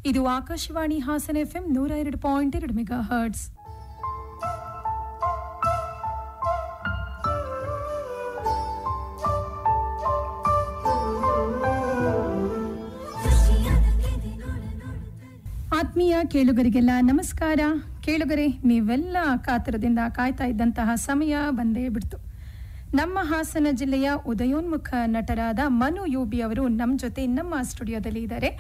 ಇದು Akashvani Hassan FM 102.2 mega hertz. ಆತ್ಮೀಯ ಕೇಳುಗರಿಗೆಲ್ಲ ನಮಸ್ಕಾರ. ಕೇಳುಗರೆ, ನೀವೆಲ್ಲ ಕಾತರದಿಂದ ಕಾಯ್ತಾ ಇದ್ದಂತಹ ಸಮಯ ಬಂದೇ ಬಿಡ್ತು. ನಮ್ಮ ಹಾಸನ ಜಿಲ್ಲೆಯ ಉದಯೋನ್ಮುಖ ನಟರಾದ ಮನು ಯುಬಿ ಅವರು ನಮ್ಮ ಜೊತೆ ನಮ್ಮ ಸ್ಟುಡಿಯೋದಲ್ಲಿ ಇದ್ದಾರೆ.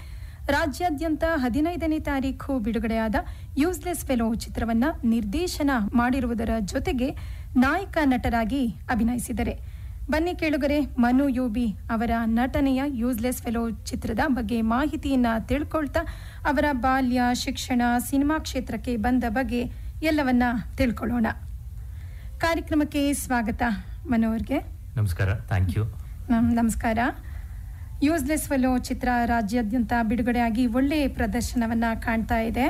ರಾಜ್ಯಾದ್ಯಂತ 15ನೇ ತಾರೀಖು ಬಿಡುಗಡೆಯಾದ ಯೂಸ್ಲೆಸ್ ಫೆಲೋ ಚಿತ್ರವನ್ನ ನಿರ್ದೇಶನ ಮಾಡಿರುವುದರ ಜೊತೆಗೆ ನಾಯಕ ನಟರಾಗಿ ಅಭಿನಯಿಸಿದ್ದಾರೆ. ಬನ್ನಿ ಕೇಳುಗರೆ, ಮನು ಯುಬಿ ಅವರ ನಟನೆಯ ಯೂಸ್ಲೆಸ್ ಫೆಲೋ ಚಿತ್ರದ ಬಗ್ಗೆ ಮಾಹಿತಿಯನ್ನ ತಿಳ್ಕೊಳ್ತಾ ಅವರ ಬಾಲ್ಯ, ಶಿಕ್ಷಣ, ಸಿನಿಮಾ ಕ್ಷೇತ್ರಕ್ಕೆ ಬಂದ ಬಗ್ಗೆ ಎಲ್ಲವನ್ನ ತಿಳ್ಕೊಳ್ಳೋಣ. ಕಾರ್ಯಕ್ರಮಕ್ಕೆ ಸ್ವಾಗತ ಮನು ಅವ್ರಿಗೆ. ನಮಸ್ಕಾರ. Thank you. ನಮಸ್ಕಾರ. ಯೂಸ್ಲೆಸ್ ಫೆಲೋ ಚಿತ್ರ ರಾಜ್ಯಾದ್ಯಂತ ಬಿಡುಗಡೆಯಾಗಿ ಒಳ್ಳೆ ಪ್ರದರ್ಶನವನ್ನ ಕಾಣ್ತಾ ಇದೆ.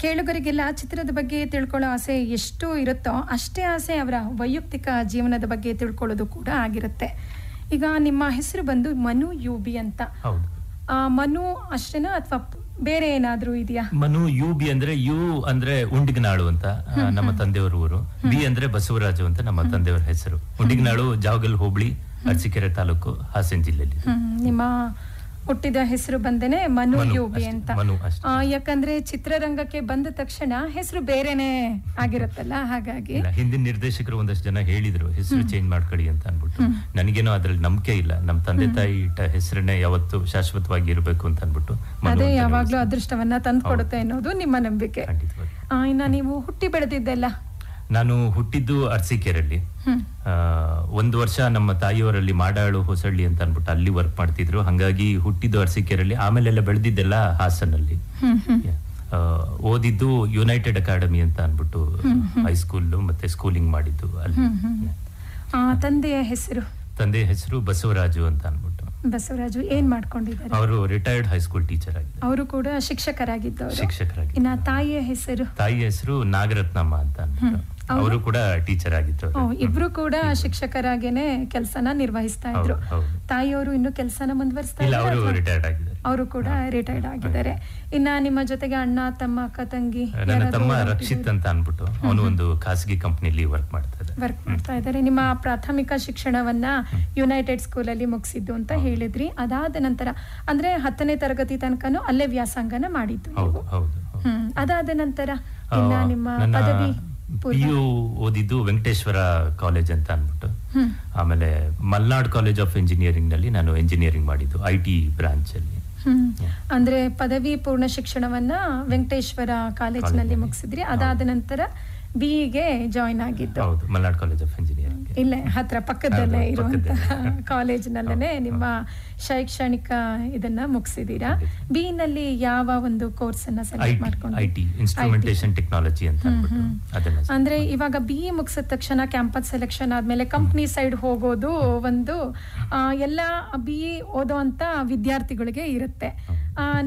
ಕೇಳುಗರಿಗೆಲ್ಲ ಚಿತ್ರದ ಬಗ್ಗೆ ತಿಳ್ಕೊಳ್ಳೋ ಆಸೆ ಎಷ್ಟು ಇರುತ್ತೋ ಅಷ್ಟೇ ಆಸೆ ಅವರ ವೈಯಕ್ತಿಕ ಜೀವನದ ಬಗ್ಗೆ ತಿಳ್ಕೊಳ್ಳೋದು ಕೂಡ ಆಗಿರುತ್ತೆ. ಈಗ ನಿಮ್ಮ ಹೆಸರು ಬಂದು ಮನು ಯುಬಿ ಅಂತ. ಮನು ಅಷ್ಟೇನಾ ಅಥವಾ ಬೇರೆ ಏನಾದ್ರೂ ಇದೆಯಾ? ಮನು ಯುಬಿ ಅಂದ್ರೆ ಯು ಅಂದ್ರೆ ಉಂಡಿಗನಾಳು ಅಂತ ನಮ್ಮ ತಂದೆಯವರ ಊರು, ಬಿ ಅಂದ್ರೆ ಬಸವರಾಜು ಅಂತ ನಮ್ಮ ತಂದೆಯವರ ಹೆಸರು. ಉಂಡಿಗನಾಳು ಜಾವಗಲ್ ಹೋಬಳಿ, ಅರಸೀಕೆರೆ ತಾಲೂಕು, ಹಾಸನ ಜಿಲ್ಲೆಯಲ್ಲಿ. ನಿಮ್ಮ ಹುಟ್ಟಿದ ಹೆಸರು ಬಂದೇನೆ ಮನು ಯುಬಿ ಅಂತ. ಯಾಕಂದ್ರೆ ಚಿತ್ರರಂಗಕ್ಕೆ ಬಂದ ತಕ್ಷಣ ಹೆಸರು ಬೇರೆನೆ ಆಗಿರುತ್ತಲ್ಲ, ಹಾಗಾಗಿ ಹಿಂದಿನ ನಿರ್ದೇಶಕರು ಒಂದಷ್ಟು ಜನ ಹೇಳಿದ್ರು ಹೆಸರು ಚೇಂಜ್ ಮಾಡ್ಕೊಳ್ಳಿ ಅಂತ ಅನ್ಬಿಟ್ಟು. ನನಗೇನೋ ಅದ್ರಲ್ಲಿ ನಂಬಿಕೆ ಇಲ್ಲ. ನಮ್ಮ ತಂದೆ ತಾಯಿ ಇಟ್ಟ ಹೆಸರನ್ನೇ ಯಾವತ್ತು ಶಾಶ್ವತವಾಗಿ ಇರಬೇಕು ಅಂತ ಅನ್ಬಿಟ್ಟು ಅದೇ ಯಾವಾಗ್ಲೂ ಅದೃಷ್ಟವನ್ನ ತಂದು ಕೊಡುತ್ತೆ ಅನ್ನೋದು ನಿಮ್ಮ ನಂಬಿಕೆ. ಇನ್ನ ನೀವು ಹುಟ್ಟಿ ಬೆಳೆದಿದ್ದೆಲ್ಲ? ನಾನು ಹುಟ್ಟಿದ್ದು ಅರಸೀಕೆರೆಯಲ್ಲಿ. 1 ವರ್ಷ ನಮ್ಮ ತಾಯಿಯವರಲ್ಲಿ ಮಾಡಾಳು ಹೊಸಳ್ಳಿ ಅಂತ ಅನ್ಬಿಟ್ಟು ಅಲ್ಲಿ ವರ್ಕ್ ಮಾಡ್ತಿದ್ರು. ಹಂಗಾಗಿ ಹುಟ್ಟಿದ್ದು ಅರಸೀಕೆರೆಯಲ್ಲಿ, ಆಮೇಲೆಲ್ಲ ಬೆಳೆದಿದ್ದೆಲ್ಲ ಹಾಸನಲ್ಲಿ. ಓದಿದ್ದು ಯುನೈಟೆಡ್ ಅಕಾಡೆಮಿ ಅಂತ ಅನ್ಬಿಟ್ಟು ಹೈಸ್ಕೂಲ್ ಮತ್ತೆ ಸ್ಕೂಲಿಂಗ್ ಮಾಡಿದ್ದು ಅಲ್ಲಿ. ತಂದೆಯ ಹೆಸರು? ತಂದೆಯ ಹೆಸರು ಬಸವರಾಜು ಅಂತ ಅನ್ಬಿಟ್ಟು. ಬಸವರಾಜು ಏನ್ ಮಾಡ್ಕೊಂಡಿದ್ದಾರೆ? ಅವರು ರಿಟೈರ್ಡ್ ಹೈಸ್ಕೂಲ್ ಟೀಚರ್ ಆಗಿದ್ದಾರೆ. ಅವರು ಕೂಡ ಶಿಕ್ಷಕರಾಗಿದ್ದವರು. ಇನ್ನ ತಾಯಿಯ ಹೆಸರು? ತಾಯಿಯ ಹೆಸರು ನಾಗರತ್ನಮ್ಮ ಅಂತ ಅನ್ಬಿಟ್ಟು. ಅವರು ಕೂಡ ಟೀಚರ್ ಆಗಿದ್ರು. ಇಬ್ರು ಕೂಡ ಶಿಕ್ಷಕರಾಗೇನೆ ಕೆಲಸನ ನಿರ್ವಹಿಸ್ತಾ ಇದ್ರು. ತಾಯಿಯವರು ಇನ್ನು ಕೆಲಸನ ಮುಂದುವರಿಸ್ತಾ ಇದ್ದಾರೆ. ಅವರು ಕೂಡ ರಿಟೈರ್ಡ್ ಆಗಿದ್ದಾರೆ. ಇನ್ನ ನಿಮ್ಮ ಜೊತೆಗೆ ಅಣ್ಣ, ತಮ್ಮ, ಅಕ್ಕ, ತಂಗಿ? ನನ್ನ ತಮ್ಮ ರಕ್ಷಿತ್ ಅಂತ ಅನ್ಬಿಟ್ಟು ಅವನು ಒಂದು ಖಾಸಗಿ ಕಂಪನಿಲಿ ವರ್ಕ್ ಮಾಡ್ತಾ ಇದ್ದಾರೆ. ನಿಮ್ಮ ಪ್ರಾಥಮಿಕ ಶಿಕ್ಷಣವನ್ನ ಯುನೈಟೆಡ್ ಸ್ಕೂಲ್ ಅಲ್ಲಿ ಮುಗಿಸಿದ್ದು ಅಂತ ಹೇಳಿದ್ರಿ. ಅದಾದ ನಂತರ ಅಂದ್ರೆ 10ನೇ ತರಗತಿ ತನಕನೂ ಅಲ್ಲೇ ವ್ಯಾಸಂಗನ ಮಾಡಿದ್ದು. ಅದಾದ ನಂತರ ನಿಮ್ಮ ಪದವಿ PU ಓದಿದ್ದು ವೆಂಕಟೇಶ್ವರ ಕಾಲೇಜ್ ಅಂತ ಅನ್ಬಿಟ್ಟು. ಆಮೇಲೆ ಮಲ್ನಾಡ್ ಕಾಲೇಜ್ ಆಫ್ ಇಂಜಿನಿಯರಿಂಗ್ ನಲ್ಲಿ ನಾನು ಇಂಜಿನಿಯರಿಂಗ್ ಮಾಡಿದ್ದು, IT ಬ್ರಾಂಚ್ ಅಲ್ಲಿ. ಅಂದ್ರೆ ಪದವಿ ಪೂರ್ಣ ಶಿಕ್ಷಣವನ್ನ ವೆಂಕಟೇಶ್ವರ ಕಾಲೇಜ್ ನಲ್ಲಿ ಮುಗಿಸಿದ್ರಿ. ಅದಾದ ನಂತರ BE ಜಾಯಿನ್ ಆಗಿದ್ದು. ಹೌದು, ಮಲ್ನಾಡ್ ಕಾಲೇಜ್ ಆಫ್ ಇಂಜಿನಿಯರಿಂಗ್ ಇಲ್ಲೇ ಹತ್ರ ಪಕ್ಕದಲ್ಲೇ ಇರುವಂತಹ ಕಾಲೇಜ್ ನಲ್ಲೇ ನಿಮ್ಮ ಶೈಕ್ಷಣಿಕ ಇದನ್ನ ಮುಗಿಸಿದೀರಾ. BE ನಲ್ಲಿ ಯಾವ ಒಂದು ಕೋರ್ಸ್ ಅನ್ನ ಸೆಲೆಕ್ಟ್ ಮಾಡ್ಕೊಂಡು? IT ಇನ್ಸ್ಟ್ರುಮೆಂಟೇಷನ್ ಟೆಕ್ನಾಲಜಿ ಅಂತ ಅನ್ಬಿಟ್ಟು. ಅಂದ್ರೆ ಇವಾಗ BE ಮುಗಿಸಿದ ತಕ್ಷಣ ಕ್ಯಾಂಪಸ್ ಸೆಲೆಕ್ಷನ್ ಆದ್ಮೇಲೆ ಕಂಪ್ನಿ ಸೈಡ್ ಹೋಗೋದು ಒಂದು ಎಲ್ಲ BE ಓದೋ ಅಂತ ವಿದ್ಯಾರ್ಥಿಗಳಿಗೆ ಇರುತ್ತೆ.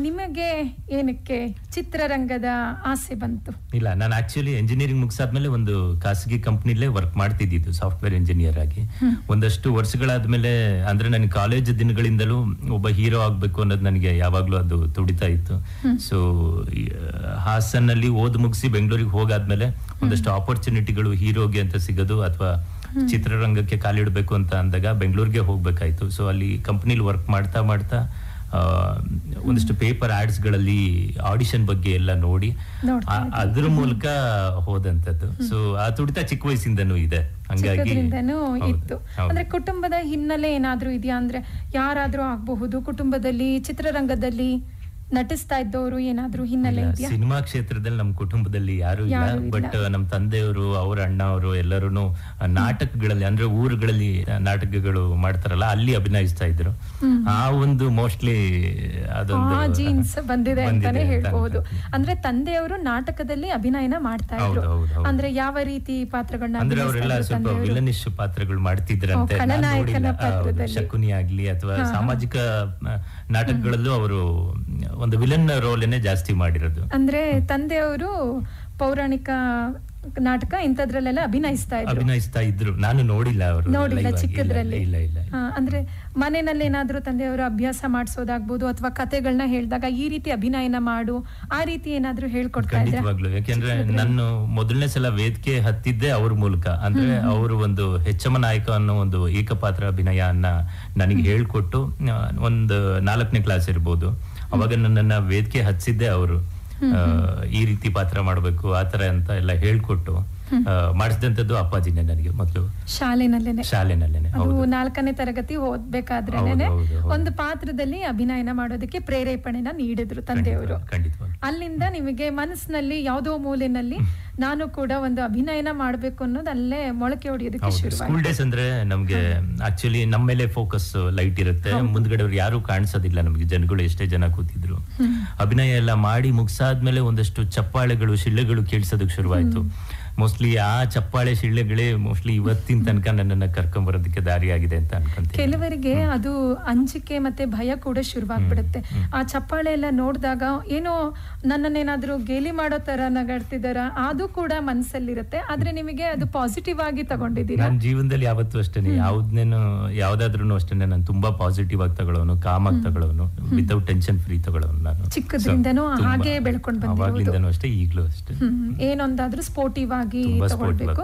ನಿಮಗೆ ಏನಕ್ಕೆ ಚಿತ್ರರಂಗದ ಆಸೆ ಬಂತು? ಇಲ್ಲ, ನಾನು ಆಕ್ಚುಲಿ ಇಂಜಿನಿಯರಿಂಗ್ ಮುಗಿಸಾದ್ಮೇಲೆ ಒಂದು ಖಾಸಗಿ ಕಂಪ್ನಿಲೇ ವರ್ಕ್ ಮಾಡ್ತಿದ್ದು ಸಾಫ್ಟ್ವೇರ್ ಇಂಜಿನಿಯರ್ ಆಗಿ. ಒಂದಷ್ಟು ವರ್ಷಗಳಾದ್ಮೇಲೆ ಅಂದ್ರೆ ನನ್ನ ಕಾಲೇಜ್ ದಿನಗಳಿಂದಲೂ ಒಬ್ಬ ಹೀರೋ ಆಗ್ಬೇಕು ಅನ್ನೋದು ನನಗೆ ಯಾವಾಗ್ಲೂ ಅದು ತುಡಿತಾ ಇತ್ತು. ಸೊ ಹಾಸನಲ್ಲಿ ಓದ್ ಮುಗಿಸಿ ಬೆಂಗಳೂರಿಗೆ ಹೋಗಾದ್ಮೇಲೆ ಒಂದಷ್ಟು ಆಪರ್ಚುನಿಟಿಗಳು ಹೀರೋಗೆ ಅಂತ ಸಿಗೋದು ಅಥವಾ ಚಿತ್ರರಂಗಕ್ಕೆ ಕಾಲಿಡಬೇಕು ಅಂತ ಅಂದಾಗ ಬೆಂಗಳೂರಿಗೆ ಹೋಗ್ಬೇಕಾಯ್ತು. ಸೊ ಅಲ್ಲಿ ಕಂಪ್ನಿಲಿ ವರ್ಕ್ ಮಾಡ್ತಾ ಒಂದಿಷ್ಟು ಪೇಪರ್ ಆಡ್ಸ್ ಗಳಲ್ಲಿ ಆಡಿಷನ್ ಬಗ್ಗೆ ಎಲ್ಲ ನೋಡಿ ಅದ್ರ ಮೂಲಕ ಹೋದಂತದ್ದು. ಸೊ ಆ ತುಡಿತ ಚಿಕ್ಕ ವಯಸ್ಸಿಂದನೂ ಇದೆ. ಹಂಗಾಗಿ ಇತ್ತು. ಅಂದ್ರೆ ಕುಟುಂಬದ ಹಿನ್ನೆಲೆ ಏನಾದ್ರೂ ಇದೆಯಾ? ಅಂದ್ರೆ ಯಾರಾದ್ರೂ ಆಗಬಹುದು ಕುಟುಂಬದಲ್ಲಿ ಚಿತ್ರರಂಗದಲ್ಲಿ ನಟಿಸ್ತಾ ಇದ್ದವರು ಏನಾದ್ರೂ ಹಿನ್ನೆಲೆ ಇದೆಯಾ? ಸಿನಿಮಾ ಕ್ಷೇತ್ರದಲ್ಲಿ ನಮ್ಮ ಕುಟುಂಬದಲ್ಲಿ ಯಾರು ಇಲ್ಲ. ಬಟ್ ನಮ್ಮ ತಂದೆಯವರು, ಅವ್ರ ಅಣ್ಣವರು ಎಲ್ಲರೂ ನಾಟಕಗಳಲ್ಲಿ ಅಂದ್ರೆ ಊರುಗಳಲ್ಲಿ ನಾಟಕಗಳು ಮಾಡ್ತಾರಲ್ಲ, ಅಲ್ಲಿ ಅಭಿನಯಿಸ್ತಾ ಇದ್ರು. ಆ ಒಂದು ಮೋಸ್ಟ್ಲಿ ಅದೊಂದು ಜೀನ್ಸ್ ಬಂದಿದೆ ಅಂತಾನೆ ಹೇಳ್ಬಹುದು. ಅಂದ್ರೆ ತಂದೆಯವರು ನಾಟಕದಲ್ಲಿ ಅಭಿನಯನ ಮಾಡ್ತಾ ಇದ್ರು. ಅಂದ್ರೆ ಯಾವ ರೀತಿ ಪಾತ್ರಗಳನ್ನ? ಅಂದ್ರೆ ಅವರೆಲ್ಲ ಸ್ವಲ್ಪ ವಿಲನಿಶ್ ಪಾತ್ರಗಳು ಮಾಡ್ತಿದ್ರಂತೆ. ಶಕುನಿ ಆಗ್ಲಿ ಅಥವಾ ಸಾಮಾಜಿಕ ನಾಟಕಗಳಲ್ಲೂ ಅವರು ಒಂದು ವಿಲನ್ ರೋಲ್ ಜಾಸ್ತಿ ಮಾಡಿರೋದು. ಅಂದ್ರೆ ತಂದೆಯವರು ಪೌರಾಣಿಕ ನಾಟಕ ಇಂಥದ್ರಲ್ಲೆಲ್ಲ ಅಭಿನಯಿಸ್ತಾ ಇದ್ರು. ನಾನು ನೋಡಿಲ್ಲ ನೋಡಿಲ್ಲ ಚಿಕ್ಕದ್ರಲ್ಲಿ. ಇಲ್ಲ ಇಲ್ಲ. ಅಂದ್ರೆ ಮನೆಯಲ್ಲಿ ಏನಾದ್ರೂ ತಂದೆಯವರು ಅಭ್ಯಾಸ ಮಾಡಿಸೋದಾಗ್ಬೋದು ಅಥವಾ ಕತೆಗಳನ್ನ ಹೇಳಿದಾಗ ಈ ರೀತಿ ಅಭಿನಯನ ಮಾಡು ಆ ರೀತಿ ಏನಾದ್ರೂ ಹೇಳ್ಕೊಡ್ತಾ ಇದ್ರೆ? ಖಂಡಿತವಾಗ್ಲು. ಯಾಕೆಂದ್ರೆ ನಾನು ಮೊದಲನೇ ಸಲ ವೇದಿಕೆ ಹತ್ತಿದ್ದೆ ಅವ್ರ ಮೂಲಕ. ಅಂದ್ರೆ ಅವರು ಒಂದು ಹೆಚ್ಚಮ ನಾಯಕ ಅನ್ನೋ ಒಂದು ಏಕಪಾತ್ರ ಅಭಿನಯನ ನನಗೆ ಹೇಳ್ಕೊಟ್ಟು, ಒಂದು 4ನೇ ಕ್ಲಾಸ್ ಇರ್ಬೋದು, ಅವಾಗ ನನ್ನನ್ನ ವೇದಿಕೆ ಹಚ್ಚಿದ್ದೆ ಅವರು. ಈ ರೀತಿ ಪಾತ್ರ ಮಾಡ್ಬೇಕು ಆತರ ಅಂತ ಎಲ್ಲ ಹೇಳ್ಕೊಟ್ಟು ಮಾಡಿಸಿದಂತದ್ದು ಅಪ್ಪಾಜಿನೇ ನನಗೆ ಮೊದಲು ಶಾಲೆನಲ್ಲೇನೆ. 4ನೇ ತರಗತಿ ಓದ್ಬೇಕಾದ್ರೇನೆ ಒಂದು ಪಾತ್ರದಲ್ಲಿ ಅಭಿನಯನ ಮಾಡೋದಕ್ಕೆ ಪ್ರೇರೇಪಣೆನ ನೀಡಿದ್ರು ತಂದೆಯವರು. ಅಲ್ಲಿಂದ ನಿಮಗೆ ಮನಸ್ಸಿನಲ್ಲಿ ಯಾವುದೋ ಮೂಲೆನಲ್ಲಿ ನಾನು ಕೂಡ ಒಂದು ಅಭಿನಯನ ಮಾಡ್ಬೇಕು ಅನ್ನೋದು ಅಲ್ಲೇ ಮೊಳಕೆ ಹೊಡೆಯೋದಕ್ಕೆ ಶುರು. ಸ್ಕೂಲ್ ಡೇಸ್ ಅಂದ್ರೆ ನಮ್ಗೆ ಆಕ್ಚುಲಿ ನಮ್ಮ ಮೇಲೆ ಫೋಕಸ್ ಲೈಟ್ ಇರುತ್ತೆ, ಮುಂದ್ಗಡೆ ಅವ್ರು ಯಾರು ಕಾಣಿಸೋದಿಲ್ಲ ನಮ್ಗೆ, ಜನಗಳು ಎಷ್ಟೇ ಜನ ಕೂತಿದ್ರು. ಅಭಿನಯ ಎಲ್ಲ ಮಾಡಿ ಮುಗಿಸಾದ್ಮೇಲೆ ಒಂದಷ್ಟು ಚಪ್ಪಾಳೆಗಳು ಶಿಳ್ಳೆಗಳು ಕೇಳಿಸೋದಕ್ಕೆ ಶುರುವಾಯ್ತು. ಮೋಸ್ಟ್ಲಿ ಆ ಚಪ್ಪಾಳೆ ಶಿಳ್ಳೆಗಳೇ ಮೋಸ್ಟ್ಲಿ ಇವತ್ತಿನ ತನಕ ನನ್ನನ್ನ ಕರ್ಕೊಂಡ್ ಬರೋದಕ್ಕೆ ದಾರಿಯಾಗಿದೆ ಅಂತ ಅನ್ಕೊಂತೀನಿ. ಕೆಲವರಿಗೆ ಅದು ಅಂಜಿಕೆ ಮತ್ತೆ ಭಯ ಕೂಡ ಶುರುವಾಗ್ಬಿಡುತ್ತೆ. ಆ ಚಪ್ಪಾಳೆ ಎಲ್ಲ ನೋಡಿದಾಗ ಏನೋ ನನ್ನನ್ನೇನಾದ್ರೂ ಗೇಲಿ ಮಾಡೋ ತರ ನಗಾಡ್ತಿದಾರ, ಅದು ಕೂಡ ಮನಸ್ಸಲ್ಲಿರುತ್ತೆ. ಆದ್ರೆ ನಿಮಗೆ ಅದು ಪಾಸಿಟಿವ್ ಆಗಿ ತಗೊಂಡಿದ್ದೀರಾ? ನನ್ನ ಜೀವನದಲ್ಲಿ ಯಾವತ್ತೂ ಅಷ್ಟೇನೆ, ಯಾವ್ದಾದ್ರೂ ಅಷ್ಟೇನೆ ನಾನು ತುಂಬಾ ಪಾಸಿಟಿವ್ ಆಗಿ ತಗೊಳ್ಳೋನು, ಕಾಮ್ ಆಗಿ ತಗೊಳ್ಳೋನು, ವಿತೌಟ್ ಟೆನ್ಷನ್ ಫ್ರೀ ತಗೊಳ್ಳೋನು. ನಾನು ಚಿಕ್ಕದ್ರಿಂದನೂ ಹಾಗೆ ಬೆಳ್ಕೊಂಡ್ ಬಂದಿರೋದು ಅಷ್ಟೇ, ಈಗ್ಲೂ ಅಷ್ಟೇ. ಏನೊಂದಾದ್ರೂ ಸ್ಪೋರ್ಟಿವ್ ಆಗಿ ತಗೊಳ್ಬೇಕು,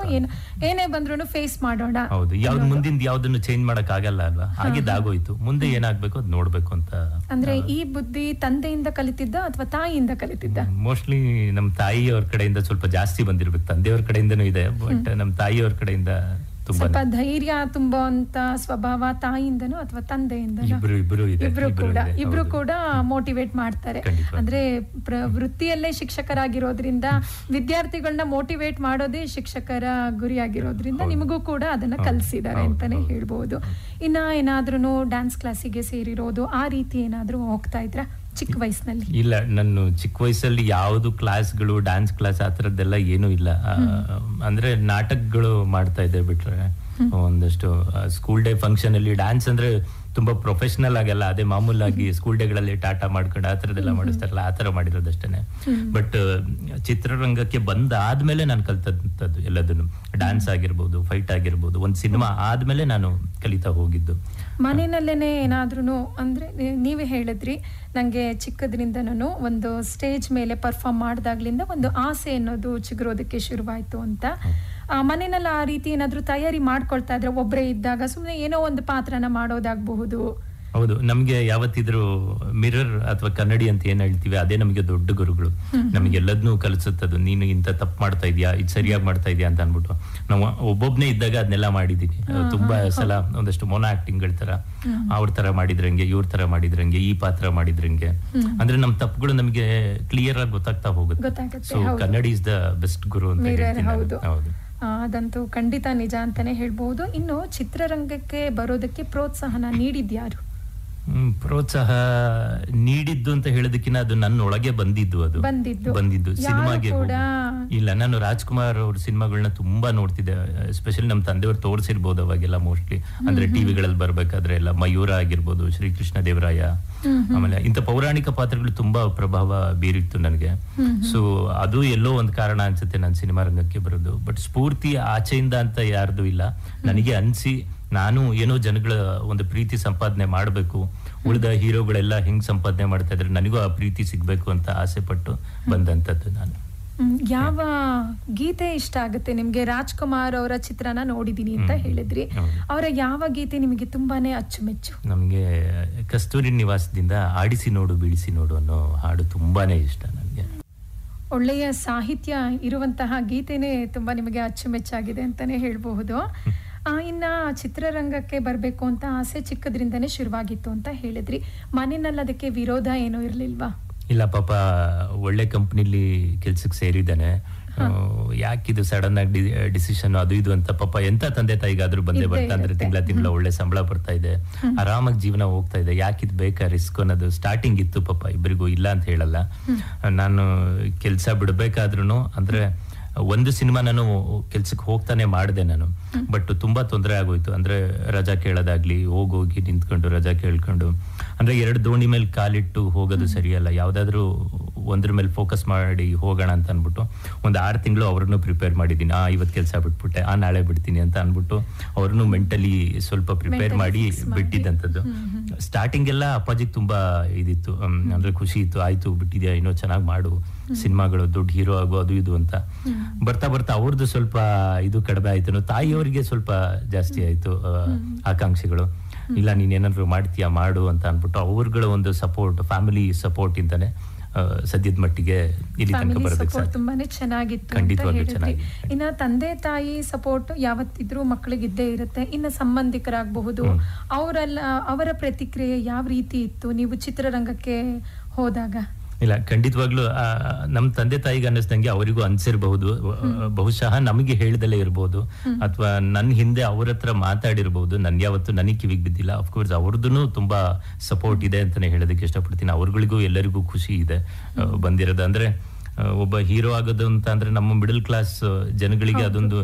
ಏನೇ ಬಂದ್ರು ಫೇಸ್ ಮಾಡೋಣ. ಹೌದು, ಯಾವ್ದು ಮುಂದಿನ ಯಾವ್ದನ್ನು ಚೇಂಜ್ ಮಾಡಕ್ ಆಗಲ್ಲ ಅಲ್ವಾ, ಹಾಗಿದ್ದಾಗೋಯ್ತು. ಮುಂದೆ ಏನಾಗ್ಬೇಕು ಅದ್ ನೋಡ್ಬೇಕು ಅಂತ. ಅಂದ್ರೆ ಈ ಬುದ್ಧಿ ತಂದೆಯಿಂದ ಕಲಿತಿದ್ದ ಅಥವಾ ತಾಯಿಯಿಂದ ಕಲಿತಿದ್ದ? ಮೋಸ್ಟ್ಲಿ ನಮ್ ತಾಯಿಯವ್ರ ಕಡೆಯಿಂದ ಸ್ವಲ್ಪ ಜಾಸ್ತಿ ಬಂದಿರ್ಬೇಕು. ತಂದೆಯವ್ರ ಕಡೆಯಿಂದನೂ ಇದೆ, ಬಟ್ ನಮ್ ತಾಯಿಯವ್ರ ಕಡೆಯಿಂದ ಸ್ವಲ್ಪ ಧೈರ್ಯ ತುಂಬುವಂತ ಸ್ವಭಾವ ತಾಯಿಯಿಂದನೋ ಅಥವಾ ತಂದೆಯಿಂದ? ಇಬ್ರು ಕೂಡ ಮೋಟಿವೇಟ್ ಮಾಡ್ತಾರೆ. ಅಂದ್ರೆ ವೃತ್ತಿಯಲ್ಲೇ ಶಿಕ್ಷಕರಾಗಿರೋದ್ರಿಂದ ವಿದ್ಯಾರ್ಥಿಗಳನ್ನ ಮೋಟಿವೇಟ್ ಮಾಡೋದೇ ಶಿಕ್ಷಕರ ಗುರಿಯಾಗಿರೋದ್ರಿಂದ ನಿಮಗೂ ಕೂಡ ಅದನ್ನ ಕಲಿಸಿದ್ದಾರೆ ಅಂತಾನೆ ಹೇಳ್ಬಹುದು. ಇನ್ನ ಏನಾದ್ರೂ ಡ್ಯಾನ್ಸ್ ಕ್ಲಾಸಿಗೆ ಸೇರಿರೋದು ಆ ರೀತಿ ಏನಾದ್ರೂ ಹೋಗ್ತಾ ಇದ್ರ ಚಿಕ್ಕ ವಯಸ್ಸಿನಲ್ಲಿ? ಇಲ್ಲ, ನಾನು ಚಿಕ್ಕ ವಯಸ್ಸಲ್ಲಿ ಯಾವ್ದು ಕ್ಲಾಸ್ಗಳು, ಡ್ಯಾನ್ಸ್ ಕ್ಲಾಸ್ ಆ ತರದ್ದೆಲ್ಲ ಏನೂ ಇಲ್ಲ. ಅಂದ್ರೆ ನಾಟಕಗಳು ಮಾಡ್ತಾ ಇದ್ದೆ ಬಿಟ್ರೆ ಒಂದಷ್ಟು ಸ್ಕೂಲ್ ಡೇ ಫಂಕ್ಷನ್ ಅಲ್ಲಿ ಡ್ಯಾನ್ಸ್ ಅಂದ್ರೆ ತುಂಬಾ ಪ್ರೊಫೆಷನಲ್ ಆಗಲ್ಲ, ಅದೇ ಮಾಮೂಲಾಗಿ ಸ್ಕೂಲ್ ಡೇಗಳಲ್ಲಿ ಟಾಟಾ ಮಾಡ್ಕೊಂಡು ಆ ತರದೆಲ್ಲ ಮಾಡಿಸ್ತಾರಲ್ಲ, ಆ ತರ ಮಾಡಿರೋದಷ್ಟೇನೆ. ಬಟ್ ಚಿತ್ರರಂಗಕ್ಕೆ ಬಂದಾದ್ಮೇಲೆ ನಾನು ಕಲ್ತದ್ದು ಎಲ್ಲದನ್ನು, ಡ್ಯಾನ್ಸ್ ಆಗಿರ್ಬೋದು, ಫೈಟ್ ಆಗಿರ್ಬೋದು, ಒಂದ್ ಸಿನಿಮಾ ಆದ್ಮೇಲೆ ನಾನು ಕಲಿತಾ ಹೋಗಿದ್ದು. ಮನೆಯಲ್ಲೇನೆ ಏನಾದ್ರೂ ಅಂದ್ರೆ ನೀವೇ ಹೇಳಿದ್ರಿ ನಂಗೆ ಚಿಕ್ಕದ್ರಿಂದನೂ ಒಂದು ಸ್ಟೇಜ್ ಮೇಲೆ ಪರ್ಫಾರ್ಮ್ ಮಾಡಿದಾಗ್ಲಿಂದ ಒಂದು ಆಸೆ ಅನ್ನೋದು ಚಿಗುರೋದಕ್ಕೆ ಶುರುವಾಯ್ತು ಅಂತ. ಮನೆಯಲ್ಲಿ ಆ ರೀತಿ ಏನಾದ್ರೂ ತಯಾರಿ ಮಾಡ್ಕೊಳ್ತಾ ಇದ್ರೆ ಒಬ್ರೇ ಇದ್ದಾಗ ಸುಮ್ನೆ ಏನೋ ಒಂದು ಪಾತ್ರನ ಮಾಡೋದಾಗಬಹುದು? ಹೌದು, ನಮ್ಗೆ ಯಾವತ್ತಿದ್ರು ಮಿರರ್ ಅಥವಾ ಕನ್ನಡಿ ಅಂತ ಏನ್ ಹೇಳ್ತೀವಿ ಅದೇ ನಮಗೆ ದೊಡ್ಡ ಗುರುಗಳು. ನಮ್ಗೆಲ್ಲದನ್ನೂ ಕಲಿಸುತ್ತದು. ನೀನು ಇಂತ ತಪ್ಪು ಮಾಡ್ತಾ ಇದೀಯಾ, ಇದು ಸರಿಯಾಗಿ ಮಾಡ್ತಾ ಇದೀಯಾ ಅಂತ ಅನ್ಬಿಟ್ಟು ನಾವು ಒಬ್ಬೊಬ್ನೇ ಇದ್ದಾಗ ಅದನ್ನೆಲ್ಲ ಮಾಡಿದೀನಿ. ತುಂಬಾ ಸಲ ಒಂದಷ್ಟು ಮೊನೋ ಆಕ್ಟಿಂಗ್ ತರ, ಅವ್ರ ತರ ಮಾಡಿದ್ರಂಗೆ, ಇವ್ರ ತರ ಮಾಡಿದ್ರಂಗೆ, ಈ ಪಾತ್ರ ಮಾಡಿದ್ರಂಗೆ, ಅಂದ್ರೆ ನಮ್ ತಪ್ಪುಗಳು ನಮ್ಗೆ ಕ್ಲಿಯರ್ ಆಗಿ ಗೊತ್ತಾಗ್ತಾ ಹೋಗುತ್ತೆ. ಸೊ ಕನ್ನಡಿ ಇಸ್ ದ ಬೆಸ್ಟ್ ಗುರು ಅಂತ ಹೇಳ್ತೀನಿ. ಹೌದು, ಅದಂತೂ ಖಂಡಿತ ನಿಜ ಅಂತಾನೆ ಹೇಳ್ಬಹುದು. ಇನ್ನು ಚಿತ್ರರಂಗಕ್ಕೆ ಬರೋದಕ್ಕೆ ಪ್ರೋತ್ಸಾಹನ ನೀಡಿದ್ಯಾರು? ಪ್ರೋತ್ಸಾಹ ನೀಡಿದ್ದು ಅಂತ ಹೇಳೋದಕ್ಕಿಂತ ಅದು ನನ್ನೊಳಗೆ ಬಂದಿದ್ದು ಸಿನಿಮಾಗೆ. ಇಲ್ಲ, ನಾನು ರಾಜ್ಕುಮಾರ್ ಅವ್ರ ಸಿನಿಮಾಗಳನ್ನ ತುಂಬಾ ನೋಡ್ತಿದ್ದೆ. ಎಸ್ಪೆಷಲಿ ನಮ್ ತಂದೆಯವ್ರು ತೋರಿಸಿರ್ಬೋದು ಅವಾಗೆಲ್ಲ, ಮೋಸ್ಟ್ಲಿ ಅಂದ್ರೆ ಟಿವಿಗಳಲ್ಲಿ ಬರ್ಬೇಕಾದ್ರೆ ಎಲ್ಲ ಮಯೂರ ಆಗಿರ್ಬೋದು, ಶ್ರೀಕೃಷ್ಣ ದೇವರಾಯ, ಆಮೇಲೆ ಇಂಥ ಪೌರಾಣಿಕ ಪಾತ್ರಗಳು ತುಂಬಾ ಪ್ರಭಾವ ಬೀರಿತ್ತು ನನಗೆ. ಸೊ ಅದು ಎಲ್ಲೋ ಒಂದು ಕಾರಣ ಅನ್ಸುತ್ತೆ ನಾನು ಸಿನಿಮಾ ರಂಗಕ್ಕೆ ಬರೋದು. ಬಟ್ ಸ್ಫೂರ್ತಿ ಆಚೆಯಿಂದ ಅಂತ ಯಾರ್ದು ಇಲ್ಲ. ನನಗೆ ಅನ್ಸಿ ನಾನು ಏನೋ ಜನಗಳ ಒಂದು ಪ್ರೀತಿ ಸಂಪಾದನೆ ಮಾಡಬೇಕು, ಉಳಿದ ಹೀರೋಗಳೆಲ್ಲ ಹೆಂಗ್ ಸಂಪಾದನೆ ಮಾಡ್ತಾ ಇದ್ರೆ ನನಗೂ ಆ ಪ್ರೀತಿ ಸಿಗ್ಬೇಕು ಅಂತ ಆಸೆ ಪಟ್ಟು ಬಂದಂತದ್ದು ನಾನು. ಯಾವ ಗೀತೆ ಇಷ್ಟ ಆಗುತ್ತೆ ನಿಮ್ಗೆ? ರಾಜ್ಕುಮಾರ್ ಅವರ ಚಿತ್ರನ ನೋಡಿದೀನಿ ಅಂತ ಹೇಳಿದ್ರಿ, ಅವರ ಯಾವ ಗೀತೆ ನಿಮಗೆ ತುಂಬಾನೇ ಅಚ್ಚುಮೆಚ್ಚು? ನಮ್ಗೆ ಕಸ್ತೂರಿ ನಿವಾಸದಿಂದ ಆಡಿಸಿ ನೋಡು ಬಿಡಿಸಿ ನೋಡು ಅನ್ನೋ ಹಾಡು ತುಂಬಾನೇ ಇಷ್ಟ ನನಗೆ. ಒಳ್ಳೆಯ ಸಾಹಿತ್ಯ ಇರುವಂತಹ ಗೀತೆನೇ ತುಂಬಾ ನಿಮಗೆ ಅಚ್ಚುಮೆಚ್ಚಾಗಿದೆ ಅಂತಾನೆ ಹೇಳ್ಬಹುದು. ಇನ್ನ ಚಿತ್ರರಂಗಕ್ಕೆ ಬರ್ಬೇಕು ಅಂತ ಆಸೆ ಚಿಕ್ಕದ್ರಿಂದನೇ ಶುರುವಾಗಿತ್ತು ಅಂತ ಹೇಳಿದ್ರಿ. ಮನೆಯಲ್ಲಿ ಅದಕ್ಕೆ ವಿರೋಧ ಏನೂ ಇರ್ಲಿಲ್ವಾ? ಇಲ್ಲ ಪಾಪ, ಒಳ್ಳೆ ಕಂಪ್ನಿಲಿ ಕೆಲ್ಸಕ್ಕೆ ಸೇರಿದ್ದಾನೆ, ಯಾಕಿದು ಸಡನ್ ಆಗಿ ಡಿಸಿಷನ್ ಅದು ಇದು ಅಂತ. ಪಾಪ ಎಂತ ತಂದೆ ತಾಯಿಗಾದ್ರೂ ಬಂದೇ ಬರ್ತಾ ಅಂದ್ರೆ ತಿಂಗಳ ಒಳ್ಳೆ ಸಂಬಳ ಬರ್ತಾ ಇದೆ, ಆರಾಮಾಗಿ ಜೀವನ ಹೋಗ್ತಾ ಇದೆ, ಯಾಕಿದ್ ಬೇಕಾ ರಿಸ್ಕ್ ಅನ್ನೋದು ಸ್ಟಾರ್ಟಿಂಗ್ ಇತ್ತು ಪಾಪ ಇಬ್ಬರಿಗೂ, ಇಲ್ಲ ಅಂತ ಹೇಳಲ್ಲ. ನಾನು ಕೆಲ್ಸ ಬಿಡ್ಬೇಕಾದ್ರೂ ಅಂದ್ರೆ ಒಂದು ಸಿನಿಮಾ ನಾನು ಕೆಲ್ಸಕ್ಕೆ ಹೋಗ್ತಾನೆ ಮಾಡಿದೆ ನಾನು. ಬಟ್ ತುಂಬಾ ತೊಂದರೆ ಆಗೋಯ್ತು. ಅಂದ್ರೆ ರಜಾ ಕೇಳೋದಾಗ್ಲಿ, ಹೋಗಿ ನಿಂತ್ಕೊಂಡು ರಜಾ ಕೇಳ್ಕೊಂಡು, ಅಂದ್ರೆ 2 ದೋಣಿ ಮೇಲೆ ಕಾಲಿಟ್ಟು ಹೋಗೋದು ಸರಿಯಲ್ಲ. ಯಾವ್ದಾದ್ರು ಒಂದ್ರ ಮೇಲೆ ಫೋಕಸ್ ಮಾಡಿ ಹೋಗೋಣ ಅಂತ ಅನ್ಬಿಟ್ಟು ಒಂದು 6 ತಿಂಗಳು ಅವ್ರನ್ನು ಪ್ರಿಪೇರ್ ಮಾಡಿದ್ದೀನಿ. ಇವತ್ತು ಕೆಲಸ ಬಿಟ್ಬಿಟ್ಟೆ, ನಾಳೆ ಬಿಡ್ತೀನಿ ಅಂತ ಅನ್ಬಿಟ್ಟು ಅವ್ರನ್ನು ಮೆಂಟಲಿ ಸ್ವಲ್ಪ ಪ್ರಿಪೇರ್ ಮಾಡಿ ಬಿಟ್ಟಿದ್ದಂಥದ್ದು. ಸ್ಟಾರ್ಟಿಂಗ್ ಎಲ್ಲ ಅಪ್ಪಾಜಿಗೆ ತುಂಬಾ ಇದಿತ್ತು, ಅಂದ್ರೆ ಖುಷಿ ಇತ್ತು, ಆಯ್ತು ಬಿಟ್ಟಿದ್ಯಾ, ಇನ್ನೂ ಚೆನ್ನಾಗಿ ಮಾಡು, ಸಿನಿಮಾಗಳು ದೊಡ್ಡ ಹೀರೋ ಆಗೋ ಅದು ಇದು ಅಂತ. ಬರ್ತಾ ಬರ್ತಾ ಅವ್ರದ್ದು ಸ್ವಲ್ಪ ಇದು ಕಡಿಮೆ ಆಯ್ತು, ತಾಯಿಯವರಿಗೆ ಸ್ವಲ್ಪ ಜಾಸ್ತಿ ಆಯ್ತು ಆಕಾಂಕ್ಷೆಗಳು. ಇಲ್ಲ ನೀನ್ ಏನಾದ್ರು ಮಾಡ್ತೀಯಾ ಮಾಡು ಅಂತ ಅನ್ಬಿಟ್ಟು ಅವ್ರಗಳ ಒಂದು ಸಪೋರ್ಟ್, ಫ್ಯಾಮಿಲಿ ಸಪೋರ್ಟ್ ಇಂತಾನೆ ಸದ್ಯದ ಮಟ್ಟಿಗೆ ಇಲ್ಲಿ ತನಕ ಬರೋದಕ್ಕೆ ತುಂಬಾನೇ ಚೆನ್ನಾಗಿತ್ತು. ಖಂಡಿತವಾಗ್ಲೂ ಚೆನ್ನಾಗಿ. ಇನ್ನ ತಂದೆ ತಾಯಿ ಸಪೋರ್ಟ್ ಯಾವತ್ತಿದ್ರೂ ಮಕ್ಕಳಿಗೆ ಇದ್ದೇ ಇರುತ್ತೆ. ಇನ್ನು ಸಂಬಂಧಿಕರಾಗಬಹುದು, ಅವರ ಪ್ರತಿಕ್ರಿಯೆ ಯಾವ ರೀತಿ ಇತ್ತು ನೀವು ಚಿತ್ರರಂಗಕ್ಕೆ ಹೋದಾಗ? ಇಲ್ಲ, ಖಂಡಿತವಾಗ್ಲೂ ನಮ್ ತಂದೆ ತಾಯಿಗೆ ಅನ್ನಿಸ್ದಂಗೆ ಅವರಿಗೂ ಅನ್ಸಿರ್ಬಹುದು, ಬಹುಶಃ ನಮಗೆ ಹೇಳ್ದಲೇ ಇರ್ಬೋದು, ಅಥವಾ ನನ್ನ ಹಿಂದೆ ಅವ್ರ ಹತ್ರ ಮಾತಾಡಿರ್ಬಹುದು. ನನ್ ಯಾವತ್ತು ನನಗೆ ಕಿವಿಗೆ ಬಿದ್ದಿಲ್ಲ. ಅಫ್ಕೋರ್ಸ್ ಅವ್ರದ್ದು ತುಂಬಾ ಸಪೋರ್ಟ್ ಇದೆ ಅಂತಾನೆ ಹೇಳೋದಕ್ಕೆ ಇಷ್ಟಪಡ್ತೀನಿ. ಅವ್ರಗಳಿಗೂ ಎಲ್ಲರಿಗೂ ಖುಷಿ ಇದೆ ಬಂದಿರೋದು. ಅಂದ್ರೆ ಒಬ್ಬ ಹೀರೋ ಆಗೋದು ಅಂತ ಅಂದ್ರೆ ನಮ್ಮ ಮಿಡಲ್ ಕ್ಲಾಸ್ ಜನಗಳಿಗೆ ಅದೊಂದು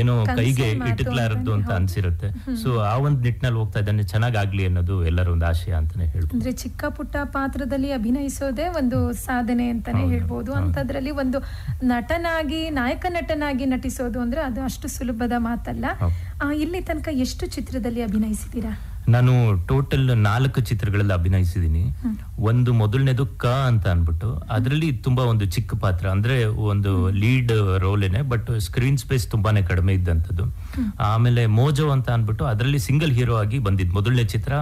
ಏನೋ ಕೈಗೆ ಇಟ್ಟಕ್ಲಾರದ್ದು ಅಂತ ಅನ್ಸಿರುತ್ತೆ. ಸೊ ಆ ಒಂದು ನಿಟ್ಟಿನಲ್ಲಿ ಹೋಗ್ತಾ ಇದ್ದಾನೆ, ಚೆನ್ನಾಗಾಗ್ಲಿ ಅನ್ನೋದು ಎಲ್ಲರ ಒಂದು ಆಶಯ ಅಂತಾನೆ ಹೇಳ್ಬೋದು. ಅಂದ್ರೆ ಚಿಕ್ಕ ಪುಟ್ಟ ಪಾತ್ರದಲ್ಲಿ ಅಭಿನಯಿಸೋದೇ ಒಂದು ಸಾಧನೆ ಅಂತಾನೆ ಹೇಳ್ಬೋದು. ಅಂತದ್ರಲ್ಲಿ ಒಂದು ನಾಯಕ ನಟನಾಗಿ ನಟಿಸೋದು ಅಂದ್ರೆ ಅದು ಅಷ್ಟು ಸುಲಭದ ಮಾತಲ್ಲ. ಇಲ್ಲಿ ತನಕ ಎಷ್ಟು ಚಿತ್ರದಲ್ಲಿ ಅಭಿನಯಿಸಿದ್ದೀರಾ? ನಾನು ಟೋಟಲ್ 4 ಚಿತ್ರಗಳಲ್ಲಿ ಅಭಿನಯಿಸಿದ್ದೀನಿ. ಒಂದು ಮೊದಲನೇದು ಕ ಅಂತ ಅನ್ಬಿಟ್ಟು, ಅದರಲ್ಲಿ ತುಂಬಾ ಒಂದು ಚಿಕ್ಕ ಪಾತ್ರ, ಅಂದ್ರೆ ಒಂದು ಲೀಡ್ ರೋಲೇನೆ, ಬಟ್ ಸ್ಕ್ರೀನ್ ಸ್ಪೇಸ್ ತುಂಬಾನೇ ಕಡಿಮೆ ಇದ್ದಂಥದ್ದು. ಆಮೇಲೆ ಮೋಜೋ ಅಂತ ಅನ್ಬಿಟ್ಟು ಅದರಲ್ಲಿ ಸಿಂಗಲ್ ಹೀರೋ ಆಗಿ ಬಂದಿದ್ದು ಮೊದಲನೇ ಚಿತ್ರ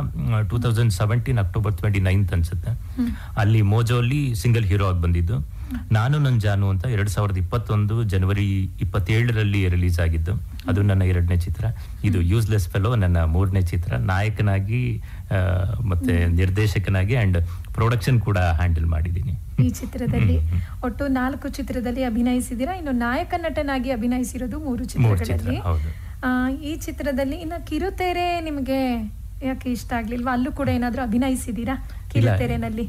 2017 ಅಕ್ಟೋಬರ್ 29 ಅನ್ಸುತ್ತೆ. ಅಲ್ಲಿ ಮೋಜೋ ಅಲ್ಲಿ ಸಿಂಗಲ್ ಹೀರೋ ಆಗಿ ಬಂದಿದ್ದು. ನಾನು ನನ್ ಜಾನು ಅಂತ 2021 ಜನವರಿ 27ರಲ್ಲಿ ರಿಲೀಸ್ ಆಗಿದ್ದು. ಅದು ನನ್ನ 2ನೇ ಚಿತ್ರ. ಇದು ಯೂಸ್ಲೆಸ್ ಫೆಲೋ ನನ್ನ 3ನೇ ಚಿತ್ರ. ನಾಯಕನಾಗಿ ಮತ್ತೆ ನಿರ್ದೇಶಕನಾಗಿ ಅಂಡ್ ಪ್ರೊಡಕ್ಷನ್ ಕೂಡ ಹ್ಯಾಂಡಲ್ ಮಾಡಿದ್ದೀನಿ ಈ ಚಿತ್ರದಲ್ಲಿ. ಒಟ್ಟು 4 ಚಿತ್ರದಲ್ಲಿ ಅಭಿನಯಿಸಿದ್ದೀರಾ. ಇನ್ನು ನಾಯಕ ನಟನಾಗಿ ಅಭಿನಯಿಸಿರೋದು 3 ಚಿತ್ರಗಳಲ್ಲಿ. ಈ ಚಿತ್ರದಲ್ಲಿ ಇನ್ನು ಕಿರುತೆರೆ ನಿಮಗೆ ಯಾಕೆ ಇಷ್ಟ ಆಗ್ಲಿಲ್ವಾ? ಅಲ್ಲೂ ಕೂಡ ಏನಾದ್ರೂ ಅಭಿನಯಿಸಿದೀರಾ ಕಿರುತೆರೆನಲ್ಲಿ?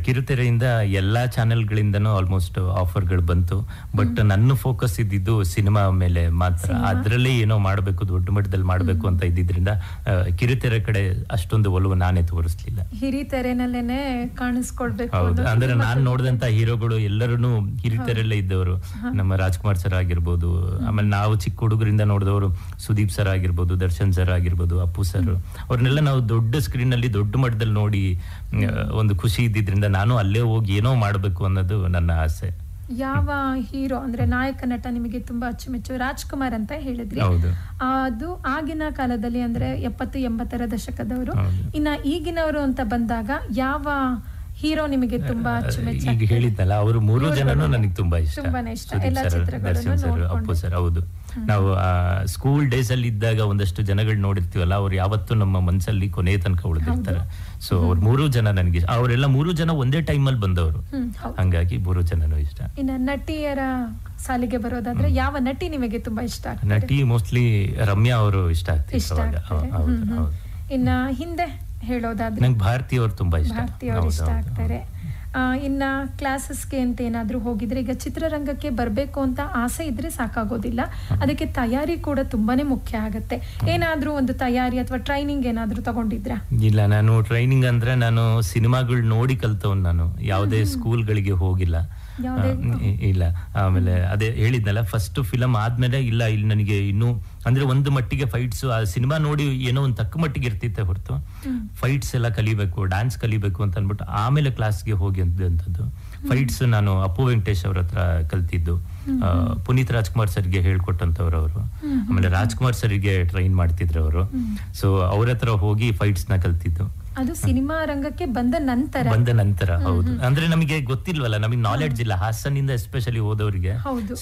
ಕಿರುತೆರೆಯಿಂದ ಎಲ್ಲಾ ಚಾನೆಲ್ಗಳಿಂದನೂ ಆಲ್ಮೋಸ್ಟ್ ಆಫರ್ಗಳು ಬಂತು. ಬಟ್ ನನ್ನ ಫೋಕಸ್ ಇದ್ದಿದ್ದು ಸಿನಿಮಾ ಮೇಲೆ ಮಾತ್ರ. ಅದ್ರಲ್ಲೇ ಏನೋ ಮಾಡ್ಬೇಕು, ದೊಡ್ಡ ಮಟ್ಟದಲ್ಲಿ ಮಾಡ್ಬೇಕು ಅಂತ ಇದ್ದಿದ್ರಿಂದ ಕಿರುತೆರೆ ಕಡೆ ಅಷ್ಟೊಂದು ಒಲವು ನಾನೇ ತೋರಿಸ್ಲಿಲ್ಲ. ಹಿರಿತೆರೆನಲ್ಲೇನೆ ಕಾಣಿಸ್ಕೊಳ್ಬೇಕು. ಹೌದು, ಅಂದ್ರೆ ನಾನ್ ನೋಡಿದಂತ ಹೀರೋಗಳು ಎಲ್ಲರೂ ಹಿರಿತೆರೆಲ್ಲೇ ಇದ್ದವರು. ನಮ್ಮ ರಾಜ್ಕುಮಾರ್ ಸರ್ ಆಗಿರ್ಬೋದು, ಆಮೇಲೆ ನಾವು ಚಿಕ್ಕ ಹುಡುಗರಿಂದ ನೋಡಿದವರು ಸುದೀಪ್ ಸರ್ ಆಗಿರ್ಬೋದು, ದರ್ಶನ್ ಸರ್ ಆಗಿರ್ಬೋದು, ಅಪ್ಪು ಸರ್, ಅವ್ರನ್ನೆಲ್ಲ ನಾವು ದೊಡ್ಡ ಸ್ಕ್ರೀನ್ ನಲ್ಲಿ ದೊಡ್ಡ ಮಟ್ಟದಲ್ಲಿ ನೋಡಿ ಒಂದು ಖುಷಿ ಇದ್ದಿದ್ರಿಂದ ನಾನು ಅಲ್ಲೇ ಹೋಗಿ ಏನೋ ಮಾಡ್ಬೇಕು ಅನ್ನೋದು ನನ್ನ ಆಸೆ. ಯಾವ ಹೀರೋ ಅಂದ್ರೆ ನಾಯಕ ನಟ ನಿಮಗೆ ತುಂಬಾ ಅಚ್ಚುಮೆಚ್ಚು? ರಾಜ್ಕುಮಾರ್ ಅಂತ ಹೇಳಿದ್ರಿ, ಅದು ಆಗಿನ ಕಾಲದಲ್ಲಿ ಅಂದ್ರೆ 70-80ರ ದಶಕದವರು. ಇನ್ನ ಈಗಿನವರು ಅಂತ ಬಂದಾಗ ಯಾವ ಹೀರೋ ನಿಮಗೆ ತುಂಬಾ ಅಚ್ಚುಮೆಚ್ಚು? ಈಗ ಹೇಳಿದ್ನಲ್ಲ, ಅವರು 3 ಜನನು ನನಗೆ ತುಂಬಾ ಇಷ್ಟ. ಎಲ್ಲಾ ಚಿತ್ರಗಳನ್ನು ಅಪ್ಪು ಸರ್. ಹೌದು, ನಾವು ಸ್ಕೂಲ್ ಡೇಸ್ ಅಲ್ಲಿ ಇದ್ದಾಗ ಒಂದಷ್ಟು ಜನಗಳು ನೋಡಿರ್ತೀವಲ್ಲ, ಅವ್ರು ಯಾವತ್ತೂ ನಮ್ಮ ಮನಸ್ಸಲ್ಲಿ ಕೊನೆಯ ತನಕ ಉಳಿದಿರ್ತಾರೆ. ಸೊ ಅವ್ರು 3 ಜನ ನನಗೆ, ಅವರೆಲ್ಲ 3 ಜನ ಒಂದೇ ಟೈಮ್ ಅಲ್ಲಿ ಬಂದವರು, ಹಂಗಾಗಿ 3 ಜನನು ಇಷ್ಟ. ಇನ್ನ ನಟಿಯರ ಸಾಲಿಗೆ ಬರೋದಾದ್ರೆ ಯಾವ ನಟಿ ನಿಮಗೆ ತುಂಬಾ ಇಷ್ಟ ಆಗ್ತದೆ? ನಟಿ ಮೋಸ್ಟ್ಲಿ ರಮ್ಯಾ ಅವರು ಇಷ್ಟ ಆಗ್ತಾರೆ. ಇನ್ನ ಹಿಂದೆ ಹೇಳೋದಾದ್ರೆ ನಂಗೆ ಭಾರತಿ ಅವರು ತುಂಬಾ ಇಷ್ಟ. ಭಾರತಿ ಅವರು ಇಷ್ಟ ಆಗ್ತಾರೆ. ಇನ್ನ ಕ್ಲಾಸಸ್ಗೆ ಅಂತ ಏನಾದ್ರೂ ಹೋಗಿದ್ರೆ, ಈಗ ಚಿತ್ರರಂಗಕ್ಕೆ ಬರ್ಬೇಕು ಅಂತ ಆಸೆ ಇದ್ರೆ ಸಾಕಾಗೋದಿಲ್ಲ, ಅದಕ್ಕೆ ತಯಾರಿ ಕೂಡ ತುಂಬಾನೇ ಮುಖ್ಯ ಆಗತ್ತೆ. ಏನಾದ್ರೂ ಒಂದು ತಯಾರಿ ಅಥವಾ ಟ್ರೈನಿಂಗ್ ಏನಾದ್ರೂ ತಗೊಂಡಿದ್ರ? ಇಲ್ಲ, ನಾನು ಟ್ರೈನಿಂಗ್ ಅಂದ್ರೆ ನಾನು ಸಿನಿಮಾಗಳು ನೋಡಿ ಕಲ್ತವನ್. ನಾನು ಯಾವುದೇ ಸ್ಕೂಲ್ಗಳಿಗೆ ಹೋಗಿಲ್ಲ. ಇಲ್ಲ, ಆಮೇಲೆ ಅದೇ ಹೇಳಿದ್ನಲ್ಲ, ಫಸ್ಟ್ ಫಿಲಮ್ ಆದ್ಮೇಲೆ ಇಲ್ಲ, ಇಲ್ಲಿ ನನಗೆ ಇನ್ನು ಅಂದ್ರೆ ಒಂದು ಮಟ್ಟಿಗೆ ಫೈಟ್ಸ್ ಆ ಸಿನಿಮಾ ನೋಡಿ ಏನೋ ಒಂದು ತಕ್ಕ ಮಟ್ಟಿಗೆ ಇರ್ತಿತ್ತೆ ಹೊರತು ಫೈಟ್ಸ್ ಎಲ್ಲ ಕಲಿಬೇಕು, ಡ್ಯಾನ್ಸ್ ಕಲಿಬೇಕು ಅಂತ ಅನ್ಬಿಟ್ಟು ಆಮೇಲೆ ಕ್ಲಾಸ್ಗೆ ಹೋಗಿ ಅಂತದ್ದು. ಫೈಟ್ಸ್ ನಾನು ಅಪ್ಪು ವೆಂಕಟೇಶ್ ಅವ್ರ ಹತ್ರ ಕಲ್ತಿದ್ದು, ಪುನೀತ್ ರಾಜ್ಕುಮಾರ್ ಸರ್ಗೆ ಹೇಳ್ಕೊಟ್ಟಂತವ್ರು ಅವರು. ಆಮೇಲೆ ರಾಜ್ಕುಮಾರ್ ಸರ್ಗೆ ಟ್ರೈನ್ ಮಾಡ್ತಿದ್ರು ಅವರು. ಸೊ ಅವ್ರ ಹತ್ರ ಹೋಗಿ ಫೈಟ್ಸ್ ನ ಕಲ್ತಿದ್ದು. ಅದು ಸಿನಿಮಾ ರಂಗಕ್ಕೆ ಬಂದ ನಂತರ. ಹೌದು, ಅಂದ್ರೆ ನಮಗೆ ಗೊತ್ತಿಲ್ವಲ್ಲ, ನಮಗೆ ನಾಲೆಡ್ಜ್ ಇಲ್ಲ. ಹಾಸನಿಂದ ಎಸ್ಪೆಷಲಿ ಹೋದವರಿಗೆ